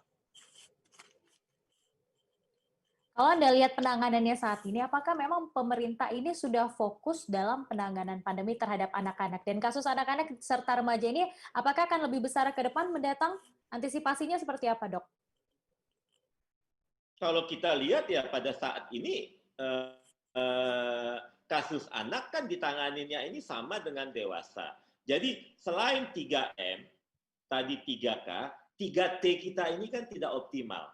Kalau Anda lihat penanganannya saat ini, apakah memang pemerintah ini sudah fokus dalam penanganan pandemi terhadap anak-anak? Dan kasus anak-anak serta remaja ini, apakah akan lebih besar ke depan mendatang? Antisipasinya seperti apa, Dok? Kalau kita lihat ya pada saat ini, kasus anak kan ditanganinya ini sama dengan dewasa. Jadi selain 3M, tadi 3K, 3T kita ini kan tidak optimal.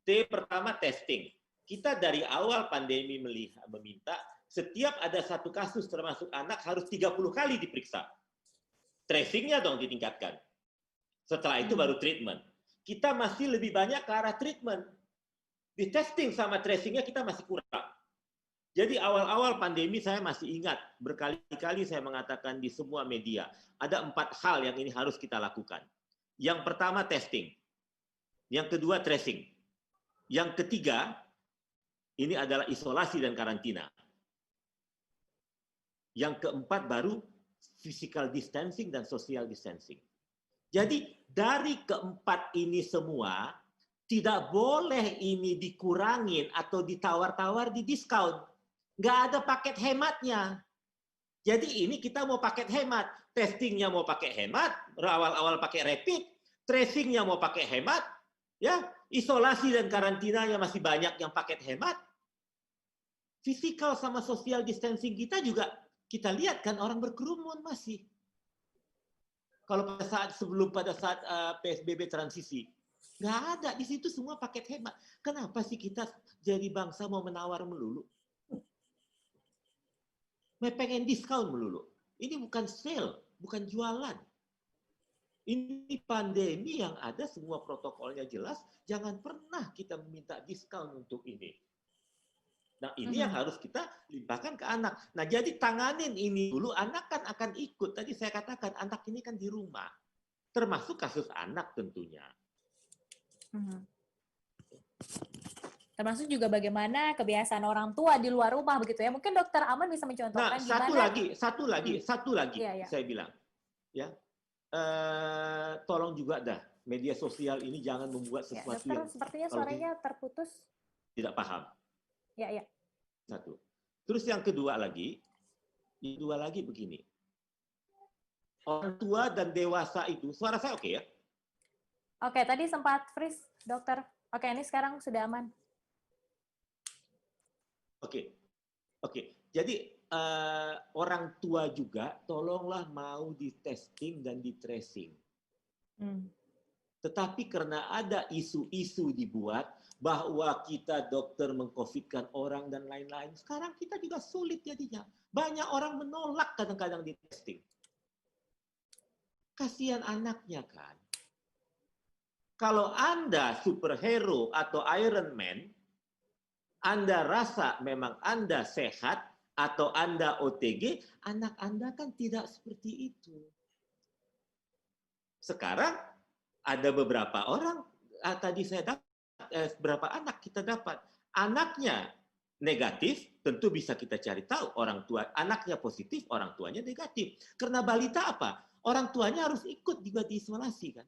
T pertama testing. Kita dari awal pandemi meminta setiap ada satu kasus termasuk anak harus 30 kali diperiksa. Tracingnya dong ditingkatkan. Setelah itu baru treatment. Kita masih lebih banyak ke arah treatment. Di testing sama tracingnya kita masih kurang. Jadi awal-awal pandemi saya masih ingat, berkali-kali saya mengatakan di semua media, ada 4 hal yang ini harus kita lakukan. Yang pertama testing. Yang kedua tracing. Yang ketiga, ini adalah isolasi dan karantina. Yang keempat baru physical distancing dan social distancing. Jadi dari keempat ini semua, tidak boleh ini dikurangin atau ditawar-tawar di diskon. Nggak ada paket hematnya. Jadi ini kita mau paket hemat. Testingnya mau pakai hemat, awal-awal pakai rapid, tracingnya mau pakai hemat, ya, isolasi dan karantinanya masih banyak yang paket hemat. Physical sama social distancing kita juga, kita lihat kan orang berkerumun masih. Kalau pada saat PSBB transisi, nggak ada, di situ semua paket hemat. Kenapa sih kita jadi bangsa mau menawar melulu? Pengen diskon melulu. Ini bukan sale, bukan jualan. Ini pandemi yang ada semua protokolnya jelas, jangan pernah kita meminta diskon untuk ini. Nah, ini yang harus kita limpahkan ke anak. Nah, jadi tanganin ini dulu, anak kan akan ikut. Tadi saya katakan, anak ini kan di rumah. Termasuk kasus anak tentunya. Termasuk juga bagaimana kebiasaan orang tua di luar rumah begitu ya. Mungkin Dokter Aman bisa mencontohkan gimana. Satu lagi, saya bilang. Ya, tolong juga dah media sosial ini jangan membuat sesuatu dokter, yang sepertinya suaranya terputus. Tidak paham. Ya. Satu. Terus yang kedua lagi begini. Orang tua dan dewasa itu, suara saya oke ya? Oke, tadi sempat freeze, dokter. Oke, ini sekarang sudah aman. Oke. Jadi orang tua juga tolonglah mau di testing dan di tracing. Tetapi karena ada isu-isu dibuat bahwa kita dokter mengcovidkan orang dan lain-lain, sekarang kita juga sulit jadinya. Banyak orang menolak kadang-kadang di testing. Kasihan anaknya kan. Kalau Anda superhero atau Iron Man, Anda rasa memang Anda sehat atau Anda OTG, anak Anda kan tidak seperti itu. Sekarang ada beberapa orang, tadi saya dapat, berapa anak kita dapat. Anaknya negatif, tentu bisa kita cari tahu. Orang tua, anaknya positif, orang tuanya negatif. Karena balita apa? Orang tuanya harus ikut juga diisolasi kan.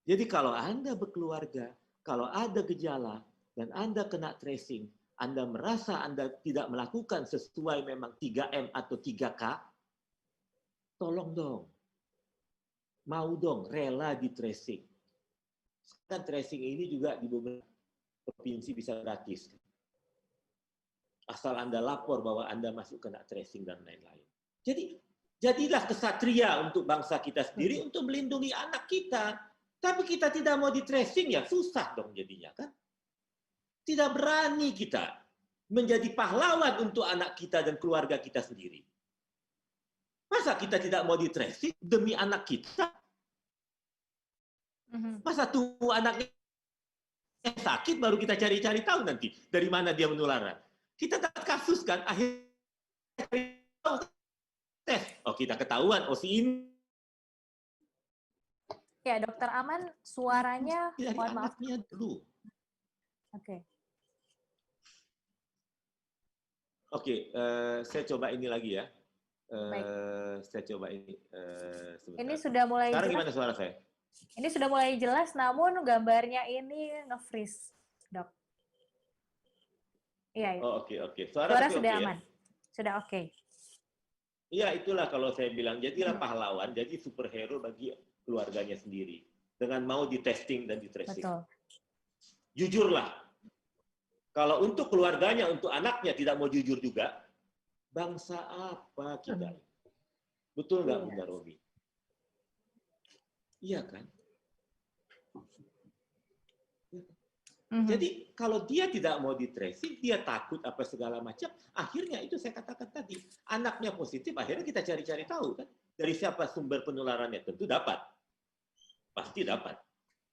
Jadi kalau Anda berkeluarga, kalau ada gejala, dan Anda kena tracing, Anda merasa Anda tidak melakukan sesuai memang 3M atau 3K, tolong dong. Mau dong, rela di tracing. Kan tracing ini juga di beberapa provinsi bisa gratis. Asal Anda lapor bahwa Anda masuk kena tracing dan lain-lain. Jadi Jadilah kesatria untuk bangsa kita sendiri, untuk melindungi anak kita. Tapi kita tidak mau di tracing, ya susah dong jadinya kan. Tidak berani kita menjadi pahlawan untuk anak kita dan keluarga kita sendiri. Masa kita tidak mau di tracing demi anak kita? Masa tunggu anaknya sakit baru kita cari-cari tahu nanti dari mana dia menularan? Kita dapat kasus kan, akhirnya tes. Oh, kita ketahuan, oh si ini. Ya, Dokter Aman, suaranya Dari mohon maaf. anaknya dulu. Oke. Oke, saya coba ini lagi ya. Baik. Saya coba ini. Sebentar. Ini sudah mulai Sekarang jelas. gimana suara saya? Ini sudah mulai jelas, namun gambarnya ini nge-freeze, Dok. Iya, ya. Oh, oke. Suara tapi sudah oke, aman. ya? Sudah oke. Iya, itulah kalau saya bilang, jadilah pahlawan, jadi superhero bagi keluarganya sendiri. Dengan mau di-testing dan di-tracing. Betul. Jujurlah. Kalau untuk keluarganya, untuk anaknya tidak mau jujur juga, bangsa apa kita? Betul nggak, Bunda Romi? Iya kan? Jadi kalau dia tidak mau di-tracing, dia takut apa segala macam, akhirnya itu saya katakan tadi, anaknya positif, akhirnya kita cari-cari tahu kan, dari siapa sumber penularannya, tentu dapat. Pasti dapat.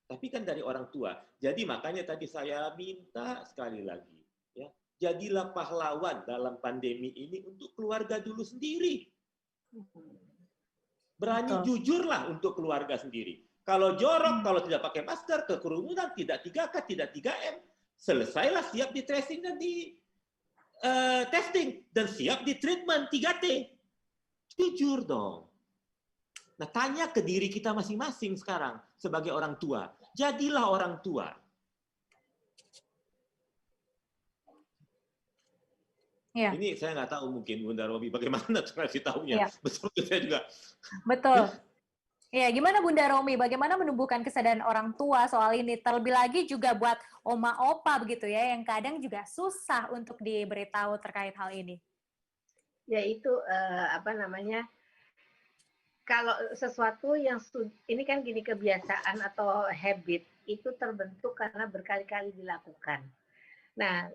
Tapi kan dari orang tua. Jadi makanya tadi saya minta sekali lagi, ya, jadilah pahlawan dalam pandemi ini untuk keluarga dulu sendiri. Berani jujurlah untuk keluarga sendiri. Kalau jorok, kalau tidak pakai masker, kekerumunan, tidak 3K, tidak 3M, selesailah siap di tracing dan di testing. Dan siap di treatment 3T. Jujur dong. Nah, tanya ke diri kita masing-masing sekarang sebagai orang tua. Jadilah orang tua. Ya. Ini saya nggak tahu mungkin Bunda Romi bagaimana ngasih tahunya. Ya. Betul saya juga. Betul. Ya, gimana Bunda Romi? Bagaimana menumbuhkan kesadaran orang tua soal ini? Terlebih lagi juga buat oma opa begitu ya, yang kadang juga susah untuk diberitahu terkait hal ini. Yaitu kalau sesuatu yang ini kan gini, kebiasaan atau habit itu terbentuk karena berkali-kali dilakukan. Nah,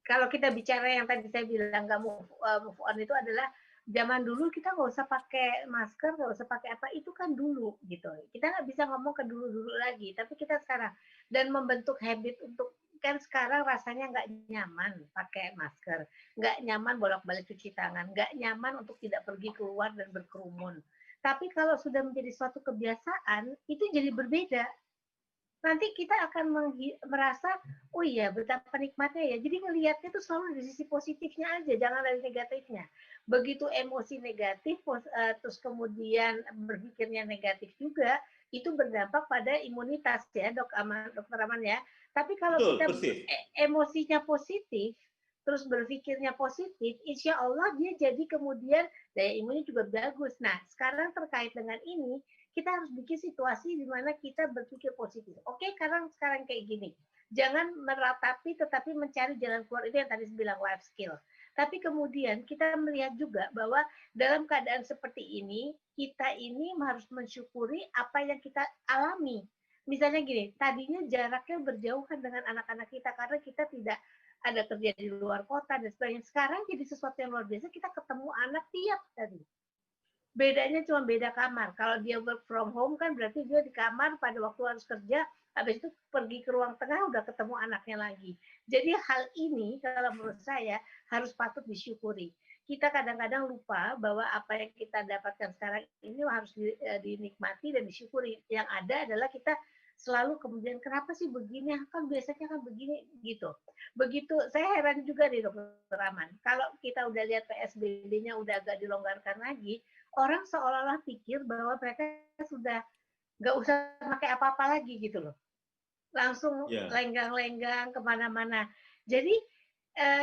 kalau kita bicara yang tadi saya bilang nggak move on itu adalah zaman dulu kita nggak usah pakai masker, nggak usah pakai apa, itu kan dulu gitu. Kita nggak bisa ngomong ke dulu-dulu lagi, tapi kita sekarang dan membentuk habit untuk kan sekarang rasanya nggak nyaman pakai masker, nggak nyaman bolak-balik cuci tangan, nggak nyaman untuk tidak pergi keluar dan berkerumun. Tapi kalau sudah menjadi suatu kebiasaan, itu jadi berbeda. Nanti kita akan merasa, oh iya betapa nikmatnya ya. Jadi ngelihatnya itu selalu dari sisi positifnya aja, jangan dari negatifnya. Begitu emosi negatif, terus kemudian berpikirnya negatif juga, itu berdampak pada imunitas ya, Dokter Aman ya. Tapi kalau kita emosinya positif, terus berpikirnya positif, insya Allah dia jadi kemudian daya imunnya juga bagus. Nah, sekarang terkait dengan ini, kita harus bikin situasi di mana kita berpikir positif. Oke, sekarang kayak gini. Jangan meratapi tetapi mencari jalan keluar, itu yang tadi saya bilang life skill. Tapi kemudian kita melihat juga bahwa dalam keadaan seperti ini, kita ini harus mensyukuri apa yang kita alami. Misalnya gini, tadinya jaraknya berjauhan dengan anak-anak kita karena kita tidak ada kerja di luar kota dan sebagainya. Sekarang jadi sesuatu yang luar biasa, kita ketemu anak tiap hari. Bedanya cuma beda kamar. Kalau dia work from home kan berarti dia di kamar pada waktu harus kerja, habis itu pergi ke ruang tengah udah ketemu anaknya lagi. Jadi hal ini kalau menurut saya harus patut disyukuri. Kita kadang-kadang lupa bahwa apa yang kita dapatkan sekarang ini harus dinikmati dan disyukuri. Yang ada adalah kita selalu kemudian kenapa sih begini, kan biasanya kan begini gitu. Begitu saya heran juga nih Dokter Aman. Kalau kita udah lihat PSBB-nya udah agak dilonggarkan lagi, orang seolah-olah pikir bahwa mereka sudah nggak usah pakai apa-apa lagi gitu loh. Langsung lenggang-lenggang kemana-mana. Jadi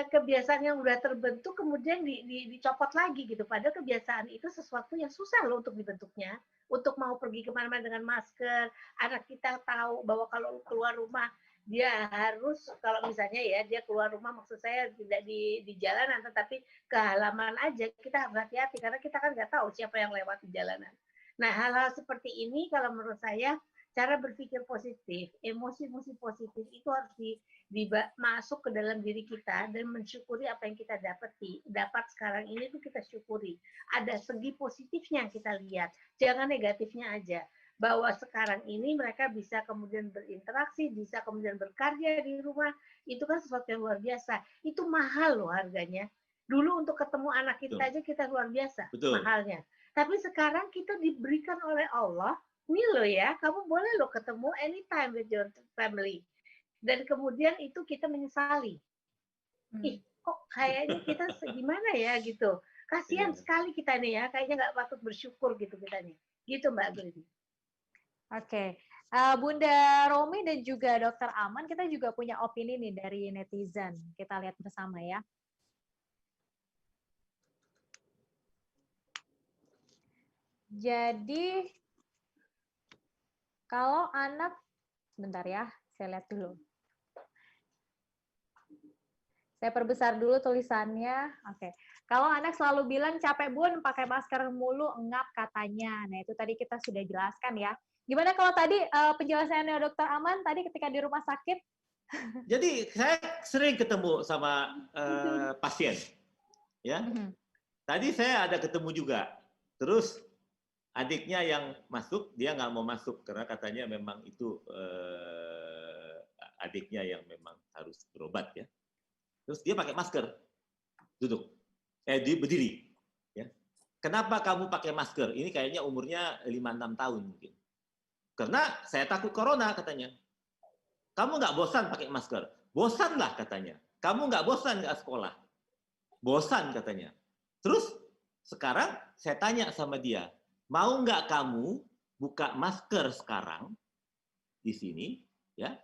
kebiasaan yang udah terbentuk kemudian dicopot lagi gitu. Padahal kebiasaan itu sesuatu yang susah loh untuk dibentuknya. Untuk mau pergi kemana-mana dengan masker, anak kita tahu bahwa kalau keluar rumah dia harus, kalau misalnya ya dia keluar rumah, maksud saya tidak di jalanan tetapi ke halaman aja, kita harus hati-hati karena kita kan nggak tahu siapa yang lewat di jalanan. Nah, hal-hal seperti ini kalau menurut saya cara berpikir positif, emosi-emosi positif itu harus masuk ke dalam diri kita dan mensyukuri apa yang kita dapat sekarang ini tuh kita syukuri. Ada segi positifnya yang kita lihat, jangan negatifnya aja. Bahwa sekarang ini mereka bisa kemudian berinteraksi, bisa kemudian berkarya di rumah, itu kan sesuatu yang luar biasa. Itu mahal loh harganya. Dulu untuk ketemu anak kita aja kita luar biasa mahalnya. Tapi sekarang kita diberikan oleh Allah, ini loh ya, kamu boleh loh ketemu anytime with your family. Dan kemudian itu kita menyesali. Ih, kok kayaknya kita gimana ya gitu. Kasihan sekali kita nih ya, kayaknya nggak patut bersyukur gitu kita nih. Gitu Mbak Gledi. Oke, Bunda Romi dan juga Dokter Aman, kita juga punya opini nih dari netizen. Kita lihat bersama ya. Jadi, kalau anak, sebentar ya, saya lihat dulu. Saya perbesar dulu tulisannya. Oke. Kalau anak selalu bilang capek bun, pakai masker mulu, engap katanya. Nah, itu tadi kita sudah jelaskan ya. Gimana kalau tadi penjelasannya Dokter Aman tadi ketika di rumah sakit? Jadi saya sering ketemu sama pasien, ya. Tadi saya ada ketemu juga. Terus adiknya yang masuk, dia nggak mau masuk karena katanya memang itu adiknya yang memang harus berobat ya. Terus dia pakai masker, duduk, dia berdiri. Ya. Kenapa kamu pakai masker? Ini kayaknya umurnya 5-6 tahun mungkin. Karena saya takut corona katanya. Kamu nggak bosan pakai masker? Bosanlah katanya. Kamu nggak bosan nggak sekolah? Bosan katanya. Terus sekarang saya tanya sama dia, mau nggak kamu buka masker sekarang di sini, ya?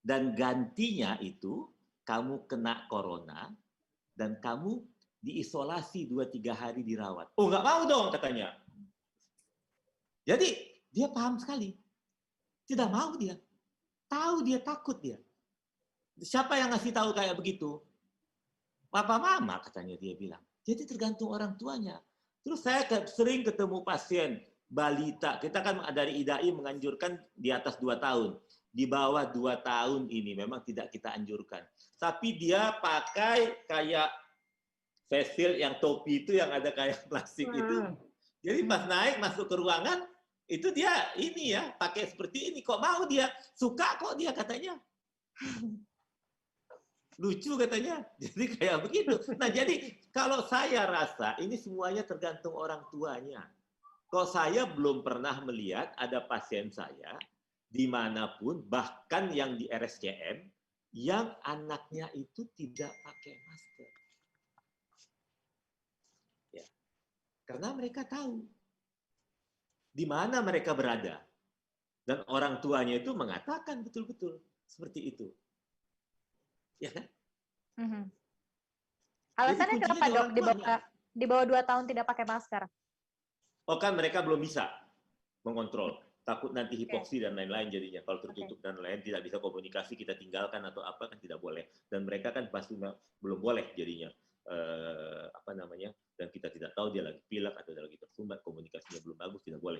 Dan gantinya itu kamu kena corona dan kamu diisolasi 2-3 hari dirawat. Oh nggak mau dong katanya. Jadi dia paham sekali. Tidak mau dia. Tahu dia, takut dia. Siapa yang ngasih tahu kayak begitu? Papa mama katanya dia bilang. Jadi tergantung orang tuanya. Terus saya sering ketemu pasien balita. Kita kan dari IDAI menganjurkan di atas 2 tahun. Di bawah 2 tahun ini memang tidak kita anjurkan. Tapi dia pakai kayak face shield yang topi itu yang ada kayak plastik itu. Jadi pas naik masuk ke ruangan, itu dia ini ya pakai seperti ini. Kok mau dia? Suka kok dia katanya. Lucu katanya. Jadi kayak begitu. Nah jadi kalau saya rasa ini semuanya tergantung orang tuanya. Kok saya belum pernah melihat ada pasien saya dimanapun, bahkan yang di RSCM, yang anaknya itu tidak pakai masker. Ya. Karena mereka tahu di mana mereka berada. Dan orang tuanya itu mengatakan betul-betul seperti itu. Ya kan? Alasannya kenapa dok di bawah 2 tahun tidak pakai masker? Oh kan mereka belum bisa mengontrol. Takut nanti hipoksi dan lain-lain jadinya. Kalau tertutup dan lain tidak bisa komunikasi, kita tinggalkan atau apa kan tidak boleh. Dan mereka kan pasti belum boleh jadinya. Dan kita tidak tahu dia lagi pilek atau dia lagi tersumbat, komunikasinya belum bagus, tidak boleh.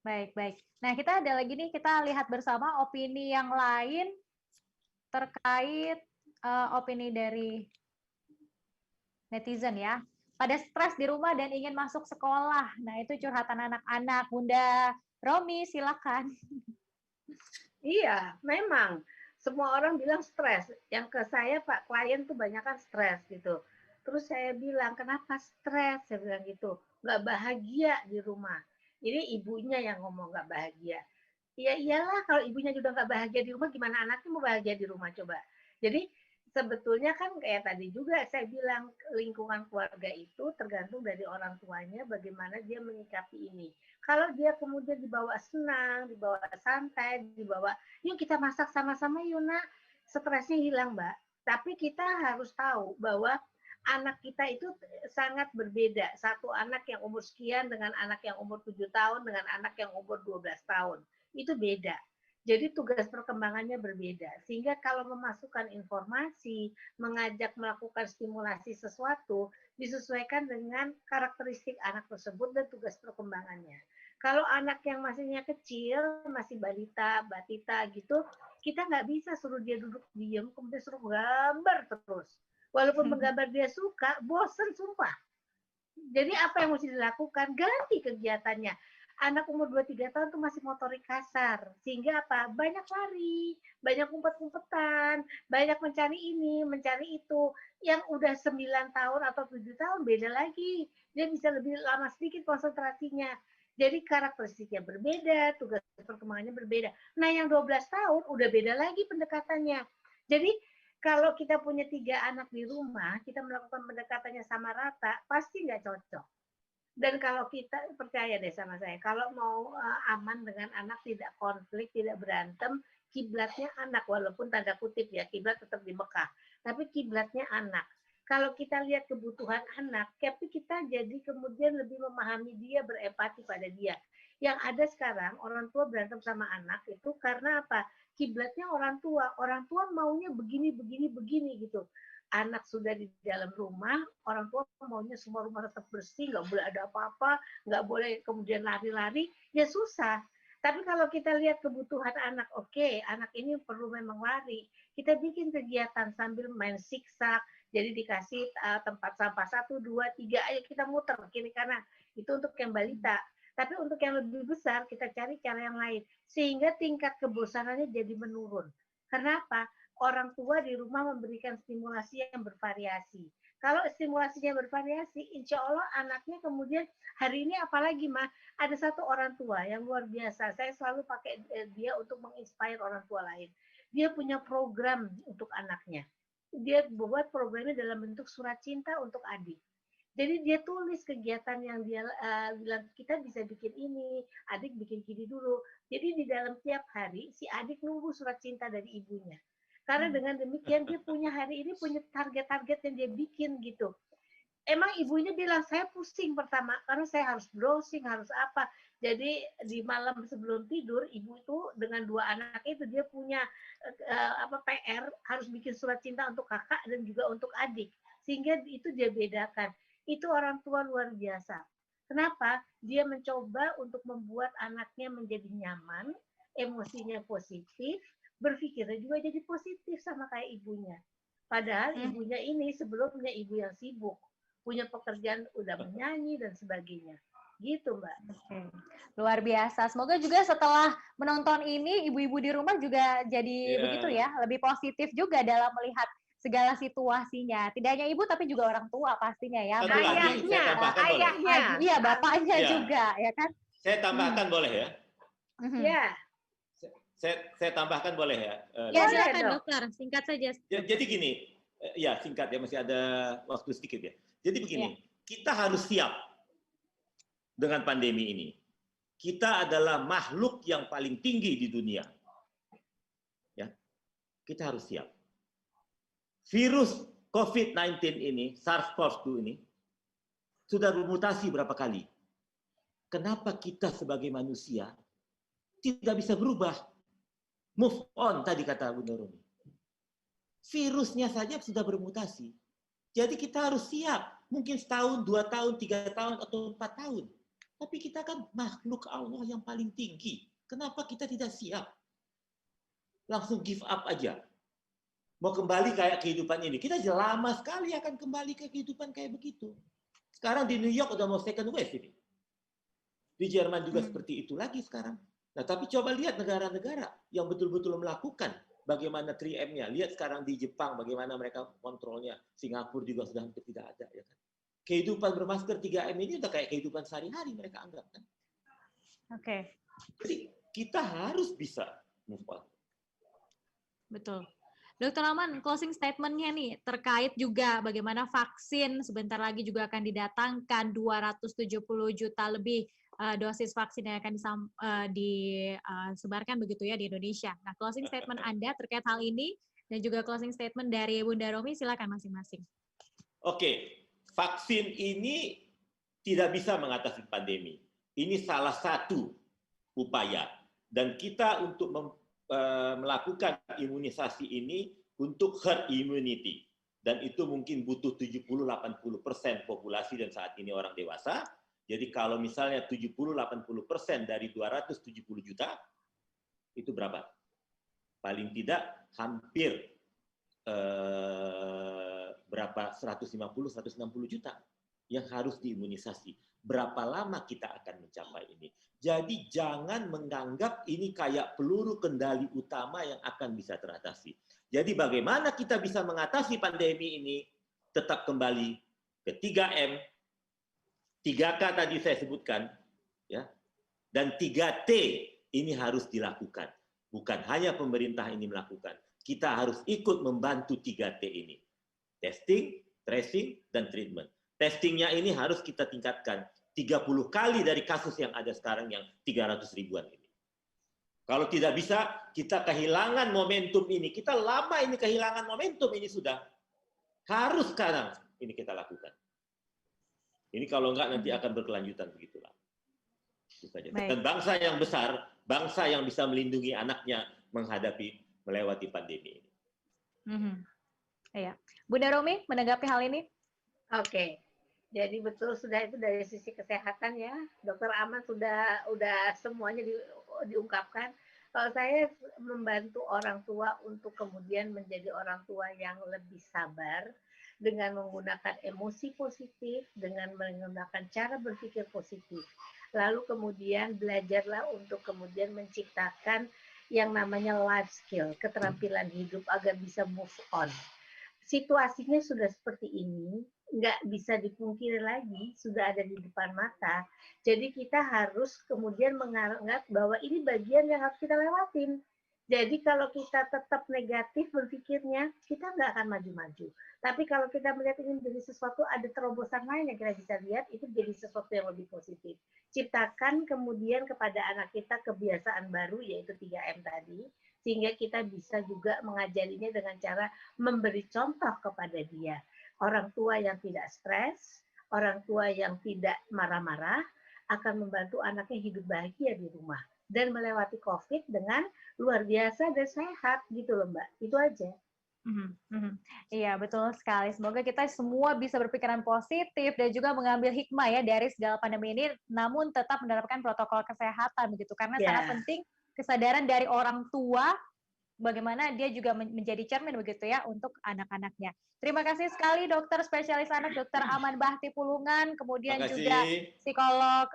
Baik. Nah, kita ada lagi nih, kita lihat bersama opini yang lain terkait opini dari netizen ya. Pada stres di rumah dan ingin masuk sekolah. Nah, itu curhatan anak-anak. Bunda Romi, silakan. Iya, memang. Semua orang bilang stres. Yang ke saya, Pak, klien tuh banyak kan stres gitu. Terus saya bilang, kenapa stres? Saya bilang gitu. Nggak bahagia di rumah. Ini ibunya yang ngomong nggak bahagia. Ya iyalah, kalau ibunya juga nggak bahagia di rumah, gimana anaknya mau bahagia di rumah coba. Jadi sebetulnya kan kayak tadi juga saya bilang, lingkungan keluarga itu tergantung dari orang tuanya bagaimana dia menyikapi ini. Kalau dia kemudian dibawa senang, dibawa santai, dibawa, yuk kita masak sama-sama yuk nak, stresnya hilang Mbak. Tapi kita harus tahu bahwa anak kita itu sangat berbeda. Satu anak yang umur sekian dengan anak yang umur 7 tahun dengan anak yang umur 12 tahun. Itu beda. Jadi tugas perkembangannya berbeda. Sehingga kalau memasukkan informasi, mengajak melakukan stimulasi sesuatu, disesuaikan dengan karakteristik anak tersebut dan tugas perkembangannya. Kalau anak yang masihnya kecil, masih balita, batita gitu, kita nggak bisa suruh dia duduk diam, kemudian suruh gambar terus. Walaupun menggambar dia suka, bosen sumpah. Jadi apa yang mesti dilakukan? Ganti kegiatannya. Anak umur 2-3 tahun tuh masih motorik kasar. Sehingga apa? Banyak lari, banyak umpet-umpetan, banyak mencari ini, mencari itu. Yang udah 9 tahun atau 7 tahun beda lagi. Dia bisa lebih lama sedikit konsentrasinya. Jadi karakteristiknya berbeda, tugas perkembangannya berbeda. Nah yang 12 tahun udah beda lagi pendekatannya. Jadi kalau kita punya 3 anak di rumah, kita melakukan pendekatannya sama rata, pasti nggak cocok. Dan kalau kita, percaya deh sama saya, kalau mau aman dengan anak, tidak konflik, tidak berantem, kiblatnya anak, walaupun tanda kutip ya, kiblat tetap di Mekah, tapi kiblatnya anak. Kalau kita lihat kebutuhan anak, tapi kita jadi kemudian lebih memahami dia, berempati pada dia. Yang ada sekarang, orang tua berantem sama anak itu karena apa? Kiblatnya orang tua maunya begini, gitu. Anak sudah di dalam rumah, orang tua maunya semua rumah tetap bersih, nggak boleh ada apa-apa, nggak boleh kemudian lari-lari, ya susah. Tapi kalau kita lihat kebutuhan anak, oke, anak ini perlu memang lari, kita bikin kegiatan sambil main siksak, jadi dikasih tempat sampah 1, 2, 3, ayo kita muter kiri kanan, itu untuk yang balita. Tapi untuk yang lebih besar, kita cari cara yang lain, sehingga tingkat kebosanannya jadi menurun. Kenapa? Orang tua di rumah memberikan stimulasi yang bervariasi. Kalau stimulasinya bervariasi, insya Allah anaknya kemudian hari ini apalagi mah ada satu orang tua yang luar biasa. Saya selalu pakai dia untuk menginspire orang tua lain. Dia punya program untuk anaknya. Dia buat programnya dalam bentuk surat cinta untuk adik. Jadi dia tulis kegiatan yang dia bilang kita bisa bikin ini, adik bikin gini dulu. Jadi di dalam tiap hari si adik nunggu surat cinta dari ibunya. Karena dengan demikian dia punya hari ini punya target-target yang dia bikin gitu. Emang ibunya bilang saya pusing pertama karena saya harus browsing, harus apa. Jadi di malam sebelum tidur ibu itu dengan 2 anak itu dia punya PR harus bikin surat cinta untuk kakak dan juga untuk adik. Sehingga itu dia bedakan. Itu orang tua luar biasa. Kenapa? Dia mencoba untuk membuat anaknya menjadi nyaman, emosinya positif, berpikirnya juga jadi positif sama kayak ibunya. Padahal ibunya ini sebelumnya ibu yang sibuk, punya pekerjaan udah menyanyi dan sebagainya. Gitu, Mbak. Luar biasa. Semoga juga setelah menonton ini, ibu-ibu di rumah juga jadi begitu ya, lebih positif juga dalam melihat segala situasinya. Tidak hanya ibu, tapi juga orang tua pastinya ya. Ayahnya. Iya, bapaknya juga, ya kan? Saya tambahkan boleh ya? Ya. Saya tambahkan boleh ya? Ya, silakan dokter, singkat saja. Jadi gini, ya singkat ya, masih ada waktu sedikit ya. Jadi begini, kita harus siap dengan pandemi ini. Kita adalah makhluk yang paling tinggi di dunia. Ya, kita harus siap. Virus COVID-19 ini, SARS-CoV-2 ini, sudah bermutasi berapa kali? Kenapa kita sebagai manusia tidak bisa berubah? Move on, tadi kata Bunda Romi. Virusnya saja sudah bermutasi. Jadi kita harus siap. Mungkin setahun, 2 tahun, 3 tahun, atau 4 tahun. Tapi kita kan makhluk Allah yang paling tinggi. Kenapa kita tidak siap? Langsung give up aja. Mau kembali kayak kehidupan ini. Kita lama sekali akan kembali ke kehidupan kayak begitu. Sekarang di New York udah mau second wave ini. Di Jerman juga seperti itu lagi sekarang. Nah, tapi coba lihat negara-negara yang betul-betul melakukan bagaimana 3M-nya. Lihat sekarang di Jepang bagaimana mereka kontrolnya. Singapura juga sudah hampir tidak ada. Ya kan? Kehidupan bermasker 3M ini udah kayak kehidupan sehari-hari mereka anggap. Kan? Oke. Jadi kita harus bisa move on. Betul. Dokter Aman, closing statement-nya nih terkait juga bagaimana vaksin sebentar lagi juga akan didatangkan 270 juta lebih dosis vaksin yang akan disebarkan begitu ya di Indonesia. Nah, closing statement Anda terkait hal ini dan juga closing statement dari Bunda Romi, silakan masing-masing. Oke, vaksin ini tidak bisa mengatasi pandemi. Ini salah satu upaya. Dan kita untuk melakukan imunisasi ini untuk herd immunity. Dan itu mungkin butuh 70-80% populasi dan saat ini orang dewasa. Jadi kalau misalnya 70-80% dari 270 juta, itu berapa? Paling tidak hampir berapa 150-160 juta yang harus diimunisasi. Berapa lama kita akan mencapai ini? Jadi jangan menganggap ini kayak peluru kendali utama yang akan bisa teratasi. Jadi bagaimana kita bisa mengatasi pandemi ini? Tetap kembali ke 3M, 3K tadi saya sebutkan, ya, dan 3T ini harus dilakukan. Bukan hanya pemerintah ini melakukan, kita harus ikut membantu 3T ini. Testing, tracing, dan treatment. Testingnya ini harus kita tingkatkan 30 kali dari kasus yang ada sekarang yang 300 ribuan ini. Kalau tidak bisa, kita kehilangan momentum ini. Kita lama ini kehilangan momentum ini sudah. Harus sekarang ini kita lakukan. Ini kalau enggak nanti akan berkelanjutan begitulah. Dan bangsa yang besar, bangsa yang bisa melindungi anaknya melewati pandemi ini. Iya. Bunda Romi menanggapi hal ini? Oke. Jadi betul sudah itu dari sisi kesehatan ya. Dokter Aman sudah semuanya diungkapkan. Kalau saya membantu orang tua untuk kemudian menjadi orang tua yang lebih sabar dengan menggunakan emosi positif, dengan menggunakan cara berpikir positif. Lalu kemudian belajarlah untuk kemudian menciptakan yang namanya life skill, keterampilan hidup agar bisa move on. Situasinya sudah seperti ini, nggak bisa dipungkiri lagi, sudah ada di depan mata. Jadi kita harus kemudian menganggap bahwa ini bagian yang harus kita lewatin. Jadi kalau kita tetap negatif berpikirnya, kita nggak akan maju-maju. Tapi kalau kita melihat ini menjadi sesuatu, ada terobosan lain yang kita bisa lihat, itu jadi sesuatu yang lebih positif. Ciptakan kemudian kepada anak kita kebiasaan baru, yaitu 3M tadi, sehingga kita bisa juga mengajarinya dengan cara memberi contoh kepada dia. Orang tua yang tidak stres, orang tua yang tidak marah-marah, akan membantu anaknya hidup bahagia di rumah. Dan melewati COVID dengan luar biasa dan sehat gitu loh Mbak. Itu aja. Iya, betul sekali. Semoga kita semua bisa berpikiran positif dan juga mengambil hikmah ya dari segala pandemi ini, namun tetap menerapkan protokol kesehatan begitu. Karena sangat penting kesadaran dari orang tua bagaimana dia juga menjadi cermin begitu ya untuk anak-anaknya. Terima kasih sekali dokter spesialis anak Dr. Aman Bahti Pulungan, kemudian juga psikolog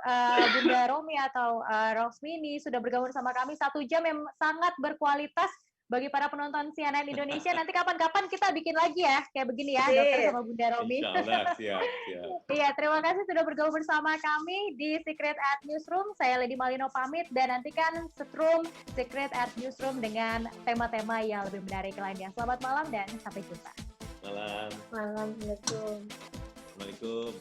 Bunda Romi atau Rosmini sudah bergabung sama kami 1 jam yang sangat berkualitas bagi para penonton CNN Indonesia. Nanti kapan-kapan kita bikin lagi ya kayak begini ya dokter sama Bunda Romi. Insyaallah, siap. Iya, terima kasih sudah bergabung bersama kami di Secret at Newsroom. Saya Lady Malino pamit dan nantikan Setrum Secret at Newsroom dengan tema-tema yang lebih menarik lainnya. Selamat malam dan sampai jumpa. Malam. Assalamualaikum. Assalamualaikum.